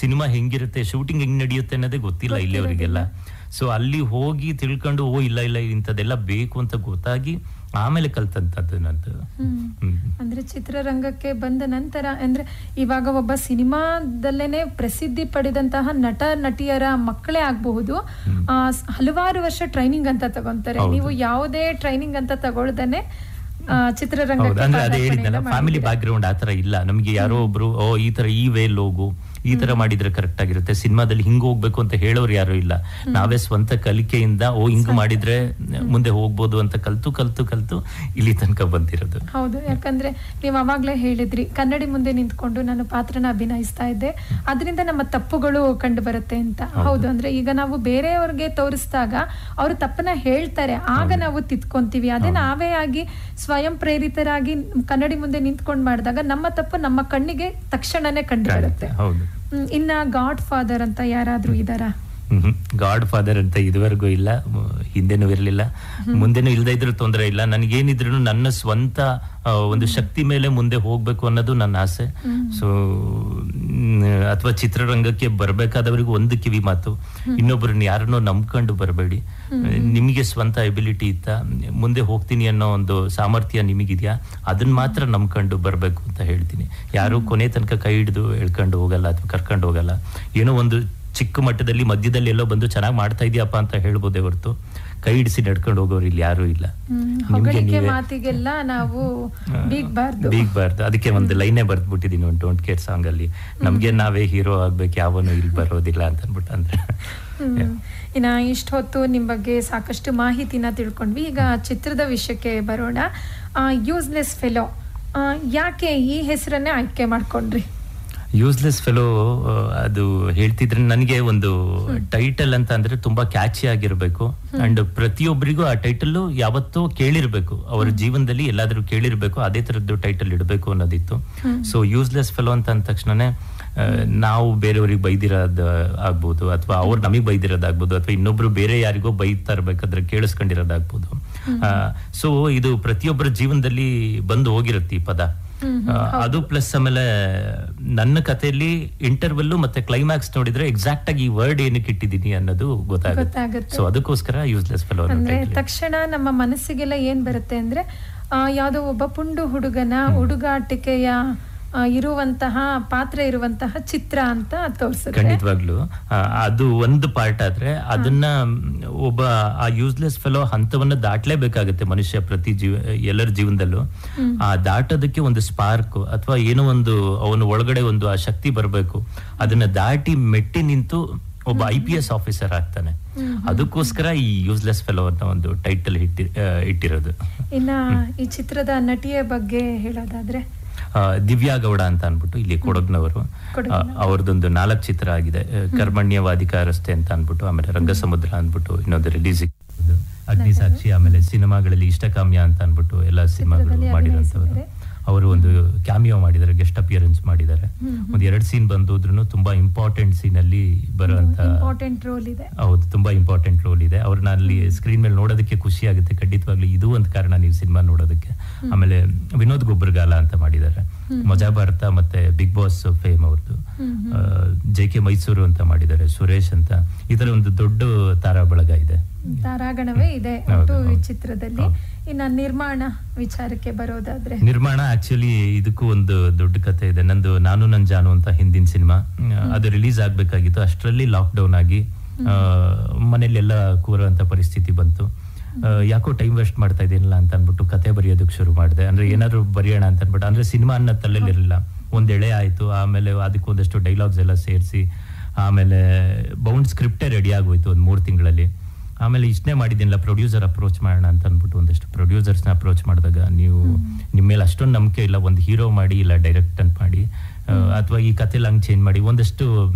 ಸಿನಿಮಾ ಹೆಂಗಿರುತ್ತೆ, ಶೂಟಿಂಗ್ ಹೆಂಗ್ ನಡೆಯುತ್ತೆ ಅನ್ನೋದೇ ಗೊತ್ತಿಲ್ಲ ಇಲ್ಲಿಯವರಿಗೆಲ್ಲ. ಸೊ ಅಲ್ಲಿ ಹೋಗಿ ತಿಳ್ಕೊಂಡು, ಇಲ್ಲ ಇಂಥದ್ದೆಲ್ಲ ಬೇಕು ಅಂತ ಗೊತ್ತಾಗಿ ಆಮೇಲೆ ಕಲ್ತಂತದ್ದು ನಂದು. ಅಂದ್ರೆ ಚಿತ್ರರಂಗಕ್ಕೆ ಬಂದ ನಂತರ ಅಂದ್ರೆ ಇವಾಗ ಒಬ್ಬ ಸಿನಿಮಾದಲ್ಲೇನೆ ಪ್ರಸಿದ್ಧಿ ಪಡೆದಂತಹ ನಟ ನಟಿಯರ ಮಕ್ಕಳೇ ಆಗಬಹುದು, ಹಲವಾರು ವರ್ಷ ಟ್ರೈನಿಂಗ್ ಅಂತ ತಗೊಂತಾರೆ. ನೀವು ಯಾವುದೇ ಟ್ರೈನಿಂಗ್ ಅಂತ ತಗೊಳ್ದೇನೆ ಚಿತ್ರರಂಗಕ್ಕೆ ಅದೇ ಹೇಳಿದ್ನಲ್ಲ, ಫ್ಯಾಮಿಲಿ ಬ್ಯಾಕ್ ಗ್ರೌಂಡ್ ಆತರ ಇಲ್ಲ ನಮ್ಗೆ. ಯಾರೋ ಒಬ್ರು ಈ ತರ ಈ ವೇಲ್ ಹೋಗು, ಈ ತರ ಮಾಡಿದ್ರೆ ಕರೆಕ್ಟ್ ಆಗಿರುತ್ತೆ, ಸಿನಿಮಾದಲ್ಲಿ ಹಿಂಗ್ ಹೋಗ್ಬೇಕು ಅಂತ ಹೇಳೋರು ಯಾರು ಇಲ್ಲ. ನಾವೇ ಸ್ವಂತ ಕಲಿಕೆಯಿಂದ ಹಿಂಗ್ ಮಾಡಿದ್ರೆ ಮುಂದೆ ಹೋಗ್ಬೋದು ಅಂತ ಕಲ್ತು ಇಲ್ಲಿ ತನಕ ಬಂದಿರೋದು. ಹೌದು, ಯಾಕಂದ್ರೆ ನೀವು ಅವಾಗ್ಲೇ ಹೇಳಿದ್ರಿ ಕನ್ನಡಿ ಮುಂದೆ ನಿಂತ್ಕೊಂಡು ನಾನು ಪಾತ್ರನ ಅಭಿನಯಿಸ್ತಾ ಇದ್ದೆ, ಅದರಿಂದ ನಮ್ಮ ತಪ್ಪುಗಳು ಕಂಡು ಬರುತ್ತೆ ಅಂತ. ಹೌದು, ಅಂದ್ರೆ ಈಗ ನಾವು ಬೇರೆಯವ್ರಿಗೆ ತೋರಿಸಿದಾಗ ಅವರು ತಪ್ಪನ್ನ ಹೇಳ್ತಾರೆ, ಆಗ ನಾವು ತಿದ್ಕೊಂತೀವಿ. ಅದೇ ನಾವೇ ಆಗಿ ಸ್ವಯಂ ಪ್ರೇರಿತರಾಗಿ ಕನ್ನಡಿ ಮುಂದೆ ನಿಂತ್ಕೊಂಡು ಮಾಡಿದಾಗ ನಮ್ಮ ತಪ್ಪು ನಮ್ಮ ಕಣ್ಣಿಗೆ ತಕ್ಷಣನೇ ಕಂಡು ಬರುತ್ತೆ. ಇನ್ನ ಗಾಡ್ ಫಾದರ್ ಅಂತ ಯಾರಾದ್ರೂ ಇದಾರಾ? ಗಾಡ್ ಫಾದರ್ ಅಂತ ಇದುವರೆಗೂ ಇಲ್ಲ, ಹಿಂದೆನೂ ಇರಲಿಲ್ಲ, ಮುಂದೆನೂ ಇಲ್ದೇ ಇದ್ರೂ ತೊಂದರೆ ಇಲ್ಲ. ನನಗೇನಿದ್ರು ನನ್ನ ಸ್ವಂತ ಒಂದು ಶಕ್ತಿ ಮೇಲೆ ಮುಂದೆ ಹೋಗ್ಬೇಕು ಅನ್ನೋದು ನನ್ನ ಆಸೆ. ಸೊ ಅಥವಾ ಚಿತ್ರರಂಗಕ್ಕೆ ಬರ್ಬೇಕಾದವರಿಗೂ ಒಂದು ಕಿವಿ ಮಾತು, ಇನ್ನೊಬ್ಬರನ್ನ ಯಾರನ್ನೋ ನಂಬ್ಕೊಂಡು ಬರಬೇಡಿ. ನಿಮಗೆ ಸ್ವಂತ ಎಬಿಲಿಟಿ ಇತ್ತ, ಮುಂದೆ ಹೋಗ್ತೀನಿ ಅನ್ನೋ ಒಂದು ಸಾಮರ್ಥ್ಯ ನಿಮಗಿದ್ಯಾ, ಅದನ್ನ ಮಾತ್ರ ನಂಬ್ಕೊಂಡು ಬರ್ಬೇಕು ಅಂತ ಹೇಳ್ತೀನಿ. ಯಾರು ಕೊನೆ ತನಕ ಕೈ ಹಿಡಿದು ಎಳ್ಕೊಂಡು ಹೋಗಲ್ಲ ಅಥವಾ ಕರ್ಕೊಂಡು ಹೋಗಲ್ಲ. ಏನೋ ಒಂದು ಚಿಕ್ಕ ಮಟ್ಟದಲ್ಲಿ ಮಧ್ಯದಲ್ಲಿ ಎಲ್ಲೋ ಬಂದು ಚೆನ್ನಾಗಿ ಮಾಡ್ತಾ ಇದೀಯಪ್ಪ ಅಂತ ಹೇಳ್ಬೋದೇ ಹೊರತು ಕೈ ಹಿಡಿಸಿ ನಡ್ಕೊಂಡು ಹೋಗೋರು ಇಲ್ಲಿ ಯಾರು ಇಲ್ಲ. ಮಾತಿಗೆಲ್ಲ ನಾವು ಬೀಗ್ಬಾರ್ದು. ಅದಕ್ಕೆ ಒಂದು ಲೈನೇ ಬರ್ದ್ಬಿಟ್ಟಿದೀನಿ ಒಂದು ಡೋಂಟ್ ಕೇರ್ ಸಾಂಗ್ ಅಲ್ಲಿ, ನಮ್ಗೆ ನಾವೇ ಹೀರೋ ಆಗ್ಬೇಕು, ಯಾವನು ಇಲ್ಲಿ ಬರೋದಿಲ್ಲ ಅಂತ ಅನ್ಬಿಟ್ಟು. ಅಂದ್ರೆ ಇನ್ನ ಇಷ್ಟ ಹೊತ್ತು ನಿಮ್ ಬಗ್ಗೆ ಸಾಕಷ್ಟು ಮಾಹಿತಿನ ತಿಳ್ಕೊಂಡ್ವಿ. ಈಗ ಚಿತ್ರದ ವಿಷಯಕ್ಕೆ ಬರೋಣ. ಯೂಸ್ಲೆಸ್ ಫೆಲೋ, ಯಾಕೆ ಈ ಹೆಸರನ್ನೇ ಆಯ್ಕೆ ಮಾಡ್ಕೊಂಡ್ರಿ? ಯೂಸ್ಲೆಸ್ ಫೆಲೋ ಅದು ಹೇಳ್ತಿದ್ರೆ ನನಗೆ ಒಂದು ಟೈಟಲ್ ಅಂತ ಅಂದ್ರೆ ತುಂಬಾ ಕ್ಯಾಚಿ ಆಗಿರ್ಬೇಕು, ಅಂಡ್ ಪ್ರತಿಯೊಬ್ಬರಿಗೂ ಆ ಟೈಟಲ್ ಯಾವತ್ತೂ ಕೇಳಿರ್ಬೇಕು, ಅವರ ಜೀವನದಲ್ಲಿ ಎಲ್ಲಾದ್ರೂ ಕೇಳಿರ್ಬೇಕು, ಅದೇ ತರದ್ದು ಟೈಟಲ್ ಇಡಬೇಕು ಅನ್ನೋದಿತ್ತು. ಸೊ ಯೂಸ್ಲೆಸ್ ಫೆಲೋ ಅಂತ ಅಂದ ತಕ್ಷಣನೇ ನಾವು ಬೇರೆಯವ್ರಿಗೆ ಬೈದಿರೋದು ಆಗ್ಬೋದು, ಅಥವಾ ಅವ್ರು ನಮಗೆ ಬೈದಿರೋದಾಗ್ಬೋದು, ಅಥವಾ ಇನ್ನೊಬ್ರು ಬೇರೆ ಯಾರಿಗೋ ಬೈತಾ ಇರ್ಬೇಕಾದ್ರೆ ಕೇಳಿಸ್ಕೊಂಡಿರೋದಾಗ್ಬೋದು. ಸೊ ಇದು ಪ್ರತಿಯೊಬ್ಬರ ಜೀವನದಲ್ಲಿ ಬಂದು ಹೋಗಿರುತ್ತೆ ಈ ಪದ. ಅದು ಪ್ಲಸ್ ಆಮೇಲೆ ನನ್ನ ಕಥೆಯಲ್ಲಿ ಇಂಟರ್ವೆಲ್ ಮತ್ತೆ ಕ್ಲೈಮ್ಯಾಕ್ಸ್ ನೋಡಿದ್ರೆ ಎಕ್ಸಾಕ್ಟ್ ಆಗಿ ಈ ವರ್ಡ್ ಏನಕ್ಕೆ ಇಟ್ಟಿದ್ದೀನಿ ಅನ್ನೋದು ಗೊತ್ತಾಗುತ್ತೆ. ಸೊ ಅದಕ್ಕೋಸ್ಕರ ಯೂಸ್ಲೆಸ್ ಫೆಲೋ ಅಂದ್ರೆ ತಕ್ಷಣ ನಮ್ಮ ಮನಸ್ಸಿಗೆಲ್ಲ ಏನ್ ಬರುತ್ತೆ ಅಂದ್ರೆ ಯಾವ್ದೋ ಒಬ್ಬ ಪುಂಡು ಹುಡುಗನ ಹುಡುಗಾಟಿಕೆಯ ಇರುವಂತಹ ಪಾತ್ರ ಇರುವಂತಹ ಚಿತ್ರ ಅಂತ ತೋರಿಸುತ್ತೆ. ಖಂಡಿತವಾಗ್ಲು ಅದು ಒಂದು ಪಾರ್ಟ್ ಆದ್ರೆ ಅದನ್ನ ಒಬ್ಬ ಆ ಯೂಸ್ಲೆಸ್ ಫೆಲೋ ಹಂತವನ್ನ ದಾಟ್ಲೇಬೇಕಾಗತ್ತೆ ಮನುಷ್ಯ ಎಲ್ಲರ ಜೀವನದಲ್ಲೂ. ಆ ದಾಟೋದಕ್ಕೆ ಒಂದು ಸ್ಪಾರ್ಕ್ ಅಥವಾ ಏನೋ ಒಂದು ಅವನ ಒಳಗಡೆ ಒಂದು ಆ ಶಕ್ತಿ ಬರಬೇಕು, ಅದನ್ನ ದಾಟಿ ಮೆಟ್ಟಿ ನಿಂತು ಒಬ್ಬ IPS ಆಫೀಸರ್ ಆಗ್ತಾನೆ. ಅದಕ್ಕೋಸ್ಕರ ಈ ಯೂಸ್ಲೆಸ್ ಫೆಲೋ ಅಂತ ಒಂದು ಟೈಟಲ್ ಇಟ್ಟಿರೋದು. ಇನ್ನ ಈ ಚಿತ್ರದ ನಟಿಯ ಬಗ್ಗೆ ಹೇಳೋದಾದ್ರೆ ದಿವ್ಯಾ ಗೌಡ ಅಂತ ಅನ್ಬಿಟ್ಟು ಇಲ್ಲಿ ಕೊಡಗ್ನವರು, ಅವ್ರದ್ದೊಂದು 4 ಚಿತ್ರ ಆಗಿದೆ. ಕರ್ಮಣ್ಯವಾದಿಕ ರಸ್ತೆ ಅಂತ ಅನ್ಬಿಟ್ಟು, ಆಮೇಲೆ ರಂಗಸಮುದ್ರ ಅನ್ಬಿಟ್ಟು ಇನ್ನೊಂದು ರಿಲೀಸ್, ಅಗ್ನಿಸಾಕ್ಷಿ, ಆಮೇಲೆ ಸಿನಿಮಾಗಳಲ್ಲಿ ಇಷ್ಟಕಾಮ್ಯ ಅಂತ ಅನ್ಬಿಟ್ಟು ಎಲ್ಲ ಸಿನಿಮಾಗಳು ಮಾಡಿರೋಂಥವ್ರು. ಅವರು ಒಂದು ಕ್ಯಾಮಿಯೋ ಮಾಡಿದ್ದಾರೆ, ಗೆಸ್ಟ್ ಅಪಿಯರೆನ್ಸ್ ಮಾಡಿದ್ದಾರೆ. ಒಂದ್ 2 ಸೀನ್ ಬಂದೋದ್ರೂ ತುಂಬಾ ಇಂಪಾರ್ಟೆಂಟ್ ಸೀನ್ ಅಲ್ಲಿ ಬರುವಂತ ಹೌದು, ತುಂಬಾ ಇಂಪಾರ್ಟೆಂಟ್ ರೋಲ್ ಇದೆ. ಅವ್ರನ್ನ ಅಲ್ಲಿ ಸ್ಕ್ರೀನ್ ಮೇಲೆ ನೋಡೋದಕ್ಕೆ ಖುಷಿ ಆಗುತ್ತೆ. ಖಂಡಿತವಾಗ್ಲೂ ಇದು ಒಂದು ಕಾರಣ ನೀವು ಸಿನಿಮಾ ನೋಡೋದಕ್ಕೆ. ಆಮೇಲೆ ವಿನೋದ್ ಗೊಬ್ಬರಗಾಲ ಅಂತ ಮಾಡಿದ್ದಾರೆ, ಮಜಾ ಭಾರತ ಮತ್ತೆ ಬಿಗ್ ಬಾಸ್ ಫೇಮ್ ಅವ್ರದ್ದು. JK ಮೈಸೂರು ಅಂತ ಮಾಡಿದ್ದಾರೆ, ಸುರೇಶ್ ಅಂತ. ಈ ತರ ಒಂದು ದೊಡ್ಡ ತಾರಾ ಬಳಗ ಇದೆ, ತಾರಾಗಣವೇ ಇದೆ ಈ ಚಿತ್ರದಲ್ಲಿ. ಇನ್ನ ನಿರ್ಮಾಣ ವಿಚಾರಕ್ಕೆ ಬರೋದಾದ್ರೆ, ನಿರ್ಮಾಣ ಆಕ್ಚುಲಿ ಇದಕ್ಕೂ ಒಂದು ದೊಡ್ಡ ಕಥೆ ಇದೆ. ನಂದು ನಾನು ನನ್ ಜಾನು ಅಂತ ಹಿಂದಿನ ಸಿನಿಮಾ, ಅದು ರಿಲೀಸ್ ಆಗ್ಬೇಕಾಗಿತ್ತು. ಅಷ್ಟರಲ್ಲಿ ಲಾಕ್ಡೌನ್ ಆಗಿ ಮನೇಲೆಲ್ಲ ಕೂರುವಂತ ಪರಿಸ್ಥಿತಿ ಬಂತು. ಯಾಕೋ ಟೈಮ್ ವೇಸ್ಟ್ ಮಾಡ್ತಾ ಇದೀನಲ್ಲ ಅಂತ ಅನ್ಬಿಟ್ಟು ಕತೆ ಬರೆಯೋದಕ್ಕೆ ಶುರು ಮಾಡಿದೆ. ಅಂದ್ರೆ ಏನಾದ್ರು ಬರೆಯೋಣ ಅಂತ ಅನ್ಬಿಟ್ಟು, ಅಂದ್ರೆ ಸಿನಿಮಾ ಅನ್ನೋ ತಲೆಲಿರಲಿಲ್ಲ. ಒಂದ್ ಎಳೆ ಆಯ್ತು, ಆಮೇಲೆ ಅದಕ್ಕೆ ಒಂದಷ್ಟು ಡೈಲಾಗ್ಸ್ ಎಲ್ಲ ಸೇರಿಸಿ, ಆಮೇಲೆ ಬೌಂಡ್ ಸ್ಕ್ರಿಪ್ಟೇ ರೆಡಿ ಆಗೋಯ್ತು ಒಂದು 3 ತಿಂಗಳಲ್ಲಿ. ಆಮೇಲೆ ಇಷ್ಟೇ ಮಾಡಿದ್ದೀನಿಲ್ಲ, ಪ್ರೊಡ್ಯೂಸರ್ ಅಪ್ರೋಚ್ ಮಾಡೋಣ ಅಂತ ಅಂದ್ಬಿಟ್ಟು ಒಂದಷ್ಟು ಪ್ರೊಡ್ಯೂಸರ್ಸ್ನ ಅಪ್ರೋಚ್ ಮಾಡಿದಾಗ, ನೀವು ನಿಮ್ಮ ಮೇಲೆ ಅಷ್ಟೊಂದು ನಂಬಿಕೆ ಇಲ್ಲ, ಒಂದು ಹೀರೋ ಮಾಡಿ ಇಲ್ಲ ಡೈರೆಕ್ಟ್ ಅಂತ ಮಾಡಿ, ಅಥವಾ ಈ ಕಥೆಲ್ಲ ಹಂಗೆ ಚೇಂಜ್ ಮಾಡಿ, ಒಂದಷ್ಟು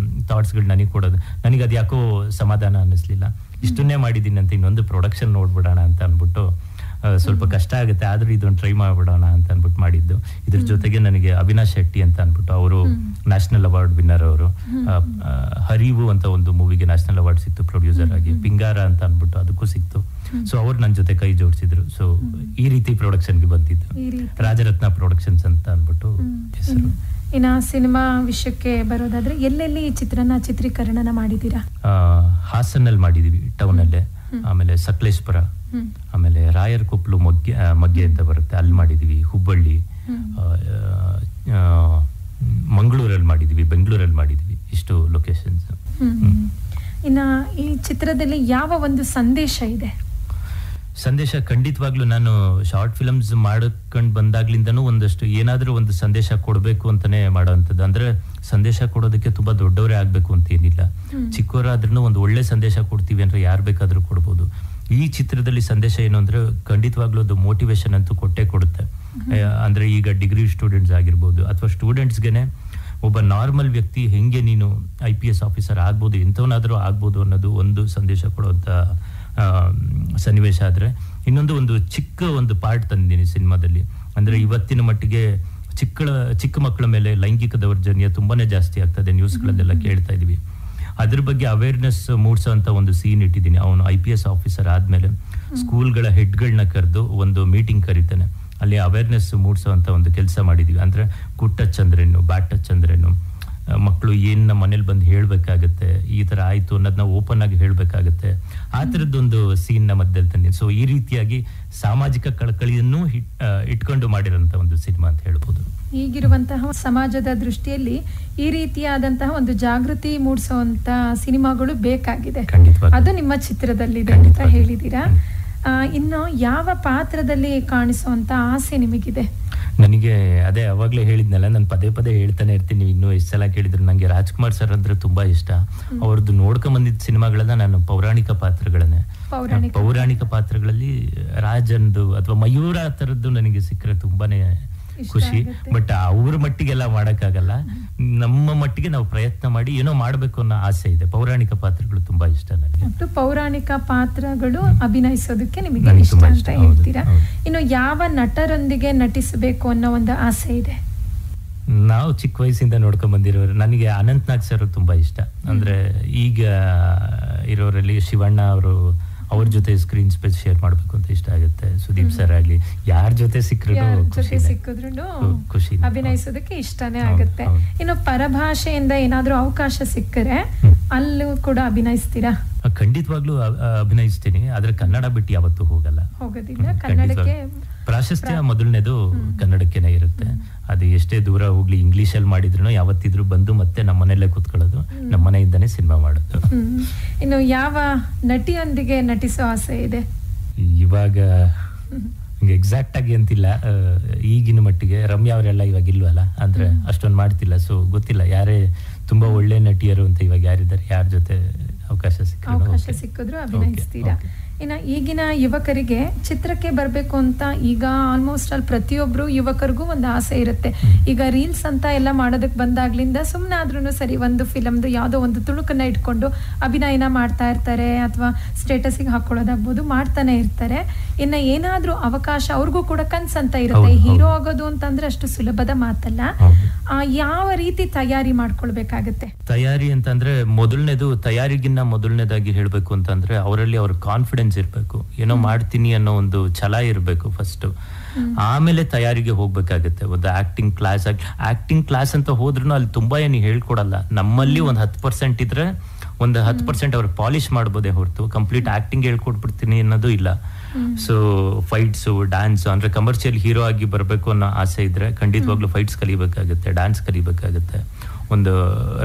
ಥಾಟ್ಸ್ಗಳು ನನಗೆ ಕೊಡೋದು. ನನಗೆ ಅದು ಯಾಕೋ ಸಮಾಧಾನ ಅನ್ನಿಸ್ಲಿಲ್ಲ. ಇಷ್ಟನ್ನೇ ಮಾಡಿದ್ದೀನಿ ಅಂತ ಇನ್ನೊಂದು ಪ್ರೊಡಕ್ಷನ್ ನೋಡ್ಬಿಡೋಣ ಅಂತ ಅಂದ್ಬಿಟ್ಟು ಸ್ವಲ್ಪ ಕಷ್ಟ ಆಗುತ್ತೆ, ಆದ್ರೂ ಇದೊಂದು ಟ್ರೈ ಮಾಡ್ಬಿಡೋಣ ಅಂತ ಅಂದ್ಬಿಟ್ಟು ಮಾಡಿದ್ದು. ಇದ್ರ ಜೊತೆಗೆ ನನಗೆ ಅವಿನಾಶ್ ಶೆಟ್ಟಿ ಅಂತ ಅಂದ್ಬಿಟ್ಟು, ಅವರು ನ್ಯಾಷನಲ್ ಅವಾರ್ಡ್ ವಿನ್ನರ್. ಅವರು ಹರಿವು ಅಂತ ಒಂದು ಮೂವಿಗೆ ನ್ಯಾಷನಲ್ ಅವಾರ್ಡ್ ಸಿಕ್ತು ಪ್ರೊಡ್ಯೂಸರ್ ಆಗಿ. ಪಿಂಗಾರ ಅಂತ ಅಂದ್ಬಿಟ್ಟು ಅದಕ್ಕೂ ಸಿಕ್ತು. ಸೊ ಅವ್ರು ನನ್ನ ಜೊತೆ ಕೈ ಜೋಡಿಸಿದ್ರು. ಸೊ ಈ ರೀತಿ ಪ್ರೊಡಕ್ಷನ್ಗೆ ಬಂದಿದ್ದು ರಾಜರತ್ನ ಪ್ರೊಡಕ್ಷನ್ಸ್ ಅಂತ ಅಂದ್ಬಿಟ್ಟು ಹೆಸರು. ಇನ್ನ ಸಿನಿಮಾ ವಿಷಯಕ್ಕೆ ಬರೋದಾದ್ರೆ, ಎಲ್ಲೆಲ್ಲಿ ಈ ಚಿತ್ರನ ಚಿತ್ರೀಕರಣ ಮಾಡಿದೀರಾ? ಹಾಸನಲ್ಲಿ ಮಾಡಿದೀವಿ, ಟೌನ್ ಅಲ್ಲೇ. ಆಮೇಲೆ ಸಕಲೇಶ್ಪುರ, ಆಮೇಲೆ ರಾಯರ್ ಕೊಪ್ಪಲು ಮಗ್ಗೆ ಅಂತ ಬರುತ್ತೆ, ಅಲ್ಲಿ ಮಾಡಿದೀವಿ. ಹುಬ್ಬಳ್ಳಿ, ಮಂಗಳೂರಲ್ಲಿ ಮಾಡಿದೀವಿ, ಬೆಂಗಳೂರಲ್ಲಿ ಮಾಡಿದೀವಿ. ಇಷ್ಟು ಲೊಕೇಶನ್ಸ್. ಇನ್ನ ಈ ಚಿತ್ರದಲ್ಲಿ ಯಾವ ಒಂದು ಸಂದೇಶ ಇದೆ? ಸಂದೇಶ ಖಂಡಿತವಾಗ್ಲೂ ನಾನು ಶಾರ್ಟ್ ಫಿಲ್ಮ್ಸ್ ಮಾಡ್ಕೊಂಡು ಬಂದಾಗ್ಲಿಂದನೂ ಒಂದಷ್ಟು ಏನಾದ್ರೂ ಒಂದು ಸಂದೇಶ ಕೊಡಬೇಕು ಅಂತಾನೆ ಮಾಡೋವಂಥದ್ದು. ಅಂದ್ರೆ ಸಂದೇಶ ಕೊಡೋದಕ್ಕೆ ತುಂಬಾ ದೊಡ್ಡವರೇ ಆಗ್ಬೇಕು ಅಂತ ಏನಿಲ್ಲ, ಚಿಕ್ಕವರಾದ್ರೂ ಒಂದು ಒಳ್ಳೆ ಸಂದೇಶ ಕೊಡ್ತೀವಿ ಅಂದ್ರೆ ಯಾರು ಬೇಕಾದ್ರೂ ಕೊಡ್ಬೋದು. ಈ ಚಿತ್ರದಲ್ಲಿ ಸಂದೇಶ ಏನು ಅಂದ್ರೆ ಖಂಡಿತವಾಗ್ಲೂ ಅದು ಮೋಟಿವೇಶನ್ ಅಂತೂ ಕೊಟ್ಟೇ ಕೊಡುತ್ತೆ. ಅಂದ್ರೆ ಈಗ ಡಿಗ್ರಿ ಸ್ಟೂಡೆಂಟ್ಸ್ ಆಗಿರ್ಬೋದು ಅಥವಾ ಸ್ಟೂಡೆಂಟ್ಸ್ಗೆನೆ ಒಬ್ಬ ನಾರ್ಮಲ್ ವ್ಯಕ್ತಿ ಹೆಂಗೆ ನೀನು IPS ಆಫೀಸರ್ ಆಗ್ಬೋದು, ಎಂಥವನಾದ್ರೂ ಆಗ್ಬೋದು ಅನ್ನೋದು ಒಂದು ಸಂದೇಶ ಕೊಡುವಂತ ಸನ್ನಿವೇಶ ಆದ್ರೆ, ಇನ್ನೊಂದು ಒಂದು ಚಿಕ್ಕ ಪಾರ್ಟ್ ತಂದಿದ್ದೀನಿ ಸಿನಿಮಾದಲ್ಲಿ. ಅಂದ್ರೆ ಇವತ್ತಿನ ಮಟ್ಟಿಗೆ ಚಿಕ್ಕ ಮಕ್ಕಳ ಮೇಲೆ ಲೈಂಗಿಕ ದೌರ್ಜನ್ಯ ತುಂಬಾನೇ ಜಾಸ್ತಿ ಆಗ್ತದೆ, ನ್ಯೂಸ್ಗಳಲ್ಲೆಲ್ಲ ಕೇಳ್ತಾ ಇದೀವಿ. ಅದ್ರ ಬಗ್ಗೆ ಅವೇರ್ನೆಸ್ ಮೂಡಿಸೋ ಅಂತ ಒಂದು ಸೀನ್ ಇಟ್ಟಿದ್ದೀನಿ. ಅವನು IPS ಆಫೀಸರ್ ಆದ್ಮೇಲೆ ಸ್ಕೂಲ್ಗಳ ಹೆಡ್ಗಳನ್ನ ಕರೆದು ಒಂದು ಮೀಟಿಂಗ್ ಕರೀತಾನೆ. ಅಲ್ಲಿ ಅವೇರ್ನೆಸ್ ಮೂಡಿಸೋ ಅಂತ ಒಂದು ಕೆಲಸ ಮಾಡಿದೀವಿ. ಅಂದ್ರೆ ಗುಡ್ ಟಚ್ ಅಂದ್ರೇನು, ಬ್ಯಾಡ್ ಟಚ್ ಅಂದ್ರೇನು, ಮಕ್ಕಳು ಏನ್ ನಮ್ಮ ಮನೇಲಿ ಬಂದು ಹೇಳ್ಬೇಕಾಗತ್ತೆ, ಈ ತರ ಆಯ್ತು ಅನ್ನೋದನ್ನ ಓಪನ್ ಆಗಿ ಹೇಳ್ಬೇಕಾಗತ್ತೆ. ಆ ತರದ್ದೊಂದು ಸೀನ್ ನ ಮಧ್ಯದಲ್ಲಿ ತಂದಿ. ಸೊ ಈ ರೀತಿಯಾಗಿ ಸಾಮಾಜಿಕ ಕಳಕಳಿಯನ್ನು ಇಟ್ಕೊಂಡು ಮಾಡಿರೋಂತ ಒಂದು ಸಿನಿಮಾ ಅಂತ ಹೇಳ್ಬೋದು. ಈಗಿರುವಂತಹ ಸಮಾಜದ ದೃಷ್ಟಿಯಲ್ಲಿ ಈ ರೀತಿಯಾದಂತಹ ಒಂದು ಜಾಗೃತಿ ಮೂಡಿಸುವಂತ ಸಿನಿಮಾಗಳು ಬೇಕಾಗಿದೆ. ಅದು ನಿಮ್ಮ ಚಿತ್ರದಲ್ಲಿದೆ ಅಂತ ಹೇಳಿದೀರಾ. ಇನ್ನು ಯಾವ ಪಾತ್ರದಲ್ಲಿ ಕಾಣಿಸುವಂತ ಆಸೆ ನಿಮಗಿದೆ? ನನಗೆ ಅದೇ ಅವಾಗ್ಲೇ ಹೇಳಿದ್ನಲ್ಲ, ನಾನು ಪದೇ ಹೇಳ್ತಾನೆ ಇರ್ತೀನಿ. ಇನ್ನೂ ಎಷ್ಟು ಸಲ ಕೇಳಿದ್ರು ನಂಗೆ ರಾಜ್ಕುಮಾರ್ ಸರ್ ಅಂದ್ರೆ ತುಂಬಾ ಇಷ್ಟ. ಅವ್ರದ್ದು ನೋಡ್ಕೊಂಡ್ ಬಂದಿದ್ದ ಸಿನಿಮಾಗಳನ್ನ ನಾನು ಪೌರಾಣಿಕ ಪಾತ್ರಗಳಲ್ಲಿ ರಾಜಂದು ಅಥವಾ ಮಯೂರ ತರದ್ದು ನನಗೆ ಸಿಕ್ಕರೆ ತುಂಬಾನೇ ಖುಷಿ. ಬಟ್ ಅವ್ರ ಮಟ್ಟಿಗೆಲ್ಲ ಮಾಡಕ್ಕಾಗಲ್ಲ. ನಮ್ಮ ಮಟ್ಟಿಗೆ ನಾವು ಪ್ರಯತ್ನ ಮಾಡಿ ಏನೋ ಮಾಡ್ಬೇಕು ಅನ್ನೋ ಆಸೆ ಇದೆ. ಪೌರಾಣಿಕ ಪಾತ್ರಗಳು ತುಂಬಾ ಇಷ್ಟ ನನಗೆ. ಪೌರಾಣಿಕ ಪಾತ್ರಗಳು ಅಭಿನಯಿಸೋದಕ್ಕೆ ನಿಮಗೆ ಇಷ್ಟ ಅಂತ ಹೇಳ್ತೀರಾ. ಇನ್ನು ಯಾವ ನಟರೊಂದಿಗೆ ನಟಿಸಬೇಕು ಅನ್ನೋ ಒಂದು ಆಸೆ ಇದೆ? ನಾವು ಚಿಕ್ಕ ವಯಸ್ಸಿಂದ ನೋಡ್ಕೊಂಡ್ ಬಂದಿರೋರು, ನನಗೆ ಅನಂತ್ ನಾಗ್ ಸರ್ ತುಂಬಾ ಇಷ್ಟ. ಅಂದ್ರೆ ಈಗ ಇರೋರಲ್ಲಿ ಶಿವಣ್ಣ ಅವರು, ಅವ್ರ ಜೊತೆ ಸ್ಕ್ರೀನ್ ಸ್ಪೇಸ್ ಶೇರ್ ಮಾಡ್ಬೇಕು ಅಂತ ಇಷ್ಟ ಆಗುತ್ತೆ. ಸುದೀಪ್ ಸರ್ ಆಗ್ಲಿ, ಯಾರ ಜೊತೆ ಸಿಕ್ಕಿದ್ರು ಖುಷಿ, ಅಭಿನಯಿಸೋದಕ್ಕೆ ಇಷ್ಟನೇ ಆಗುತ್ತೆ. ಇನ್ನು ಪರಭಾಷೆಯಿಂದ ಏನಾದ್ರೂ ಅವಕಾಶ ಸಿಕ್ಕರೆ ಅಲ್ಲೂ ಕೂಡ ಅಭಿನಯಿಸ್ತೀರಾ? ಖಂಡಿತವಾಗ್ಲೂ ಅಭಿನಯಿಸ್ತೀನಿ. ಆದ್ರೆ ಕನ್ನಡ ಬಿಟ್ಟು ಯಾವತ್ತೂ ಹೋಗೋದಿಲ್ಲ. ಕನ್ನಡಕ್ಕೆ ಪ್ರಾಶಸ್ತ್ಯ ಮೊದಲನೇದು ಕನ್ನಡಕ್ಕೆನೆ ಇರುತ್ತೆ. ಅದು ಎಷ್ಟೇ ದೂರ ಹೋಗ್ಲಿ, ಇಂಗ್ಲಿಷ್ ಅಲ್ಲಿ ಮಾಡಿದ್ರು ಯಾವತ್ತಿದ್ರು ಬಂದು ಮತ್ತೆ ನಮ್ಮನೆಯಲ್ಲೇ ಕೂತ್ಕೊಳ್ಳೋದು, ನಮ್ಮನೆಯಿಂದಾನೇ ಸಿನಿಮಾ ಮಾಡೋದು. ಇನ್ನು ಯಾವ ನಟಿಯೊಂದಿಗೆ ನಟಿಸೋ ಆಸೆ ಇದೆ? ಇವಾಗ ಎಕ್ಸಾಕ್ಟ್ ಆಗಿ ಅಂತಿಲ್ಲ. ಈಗಿನ ಮಟ್ಟಿಗೆ ರಮ್ಯಾ ಅವರೆಲ್ಲ ಇವಾಗ ಇಲ್ವಲ್ಲ, ಅಂದ್ರೆ ಅಷ್ಟೊಂದು ಮಾಡ್ತಿಲ್ಲ. ಸೊ ಗೊತ್ತಿಲ್ಲ ಯಾರೇ ತುಂಬಾ ಒಳ್ಳೆ ನಟಿಯರು ಅಂತ ಇವಾಗ ಯಾರಿದ್ದಾರೆ, ಯಾರ ಜೊತೆ ಅವಕಾಶ ಸಿಕ್ಕಿದ್ರು ಅಭಿನಯಿಸ್ತೀರಾ? ಇನ್ನು ಈಗಿನ ಯುವಕರಿಗೆ ಚಿತ್ರಕ್ಕೆ ಬರಬೇಕು ಅಂತ ಈಗ ಆಲ್ಮೋಸ್ಟ್ ಅಲ್ಲಿ ಪ್ರತಿಯೊಬ್ರು ಯುವಕರಿಗೂ ಒಂದು ಆಸೆ ಇರುತ್ತೆ. ಈಗ ರೀಲ್ಸ್ ಅಂತ ಎಲ್ಲ ಮಾಡೋದಕ್ಕೆ ಬಂದಾಗ್ಲಿಂದ ಸುಮ್ಮನೆ ಆದ್ರೂ ಸರಿ ಒಂದು ಫಿಲಮ್ದು ಯಾವುದೋ ಒಂದು ತುಣುಕನ್ನ ಇಟ್ಕೊಂಡು ಅಭಿನಯನ ಮಾಡ್ತಾ ಇರ್ತಾರೆ, ಅಥವಾ ಸ್ಟೇಟಸ್ಗೆ ಹಾಕೊಳ್ಳೋದಾಗ್ಬೋದು, ಮಾಡ್ತಾನೆ ಇರ್ತಾರೆ. ಇನ್ನು ಏನಾದ್ರೂ ಅವಕಾಶ ಅವ್ರಿಗೂ ಕೂಡ ಕನ್ಸಂತ ಇರುತ್ತೆ. ಹೀರೋ ಆಗೋದು ಅಂತಂದ್ರೆ ಅಷ್ಟು ಸುಲಭದ ಮಾತಲ್ಲ. ಯಾವ ರೀತಿ ತಯಾರಿ ಮಾಡ್ಕೊಳ್ಬೇಕಾಗತ್ತೆ? ತಯಾರಿ ಅಂತಂದ್ರೆ ಮೊದಲನೇದಾಗಿ ಹೇಳ್ಬೇಕು ಅಂತಂದ್ರೆ ಅವರಲ್ಲಿ ಅವ್ರ ಕಾನ್ಫಿಡೆನ್ಸ್ ಇರ್ಬೇಕು. ಏನೋ ಮಾಡ್ತೀನಿ ಅನ್ನೋ ಒಂದು ಛಲ ಇರ್ಬೇಕು ಫಸ್ಟ್. ಆಮೇಲೆ ತಯಾರಿಗೆ ಹೋಗ್ಬೇಕಾಗತ್ತೆ. ಒಂದು ಆಕ್ಟಿಂಗ್ ಕ್ಲಾಸ್ ಅಂತ ಹೋದ್ರೂ ಅಲ್ಲಿ ತುಂಬಾ ಏನು ಹೇಳ್ಕೊಡಲ್ಲ. ನಮ್ಮಲ್ಲಿ ಒಂದು 10% ಇದ್ರೆ ಒಂದು 10% ಅವ್ರು ಪಾಲಿಶ್ ಮಾಡ್ಬೋದೇ ಹೊರತು ಕಂಪ್ಲೀಟ್ ಆಕ್ಟಿಂಗ್ ಹೇಳ್ಕೊಟ್ಬಿಡ್ತೀನಿ ಅನ್ನೋದು ಇಲ್ಲ. ಸೊ ಫೈಟ್ಸ್, ಡ್ಯಾನ್ಸ್, ಅಂದ್ರೆ ಕಮರ್ಷಿಯಲ್ ಹೀರೋ ಆಗಿ ಬರ್ಬೇಕು ಅನ್ನೋ ಆಸೆ ಇದ್ರೆ ಖಂಡಿತವಾಗ್ಲೂ ಫೈಟ್ಸ್ ಕಲಿಬೇಕಾಗುತ್ತೆ, ಡ್ಯಾನ್ಸ್ ಕಲಿಬೇಕಾಗುತ್ತೆ. ಒಂದು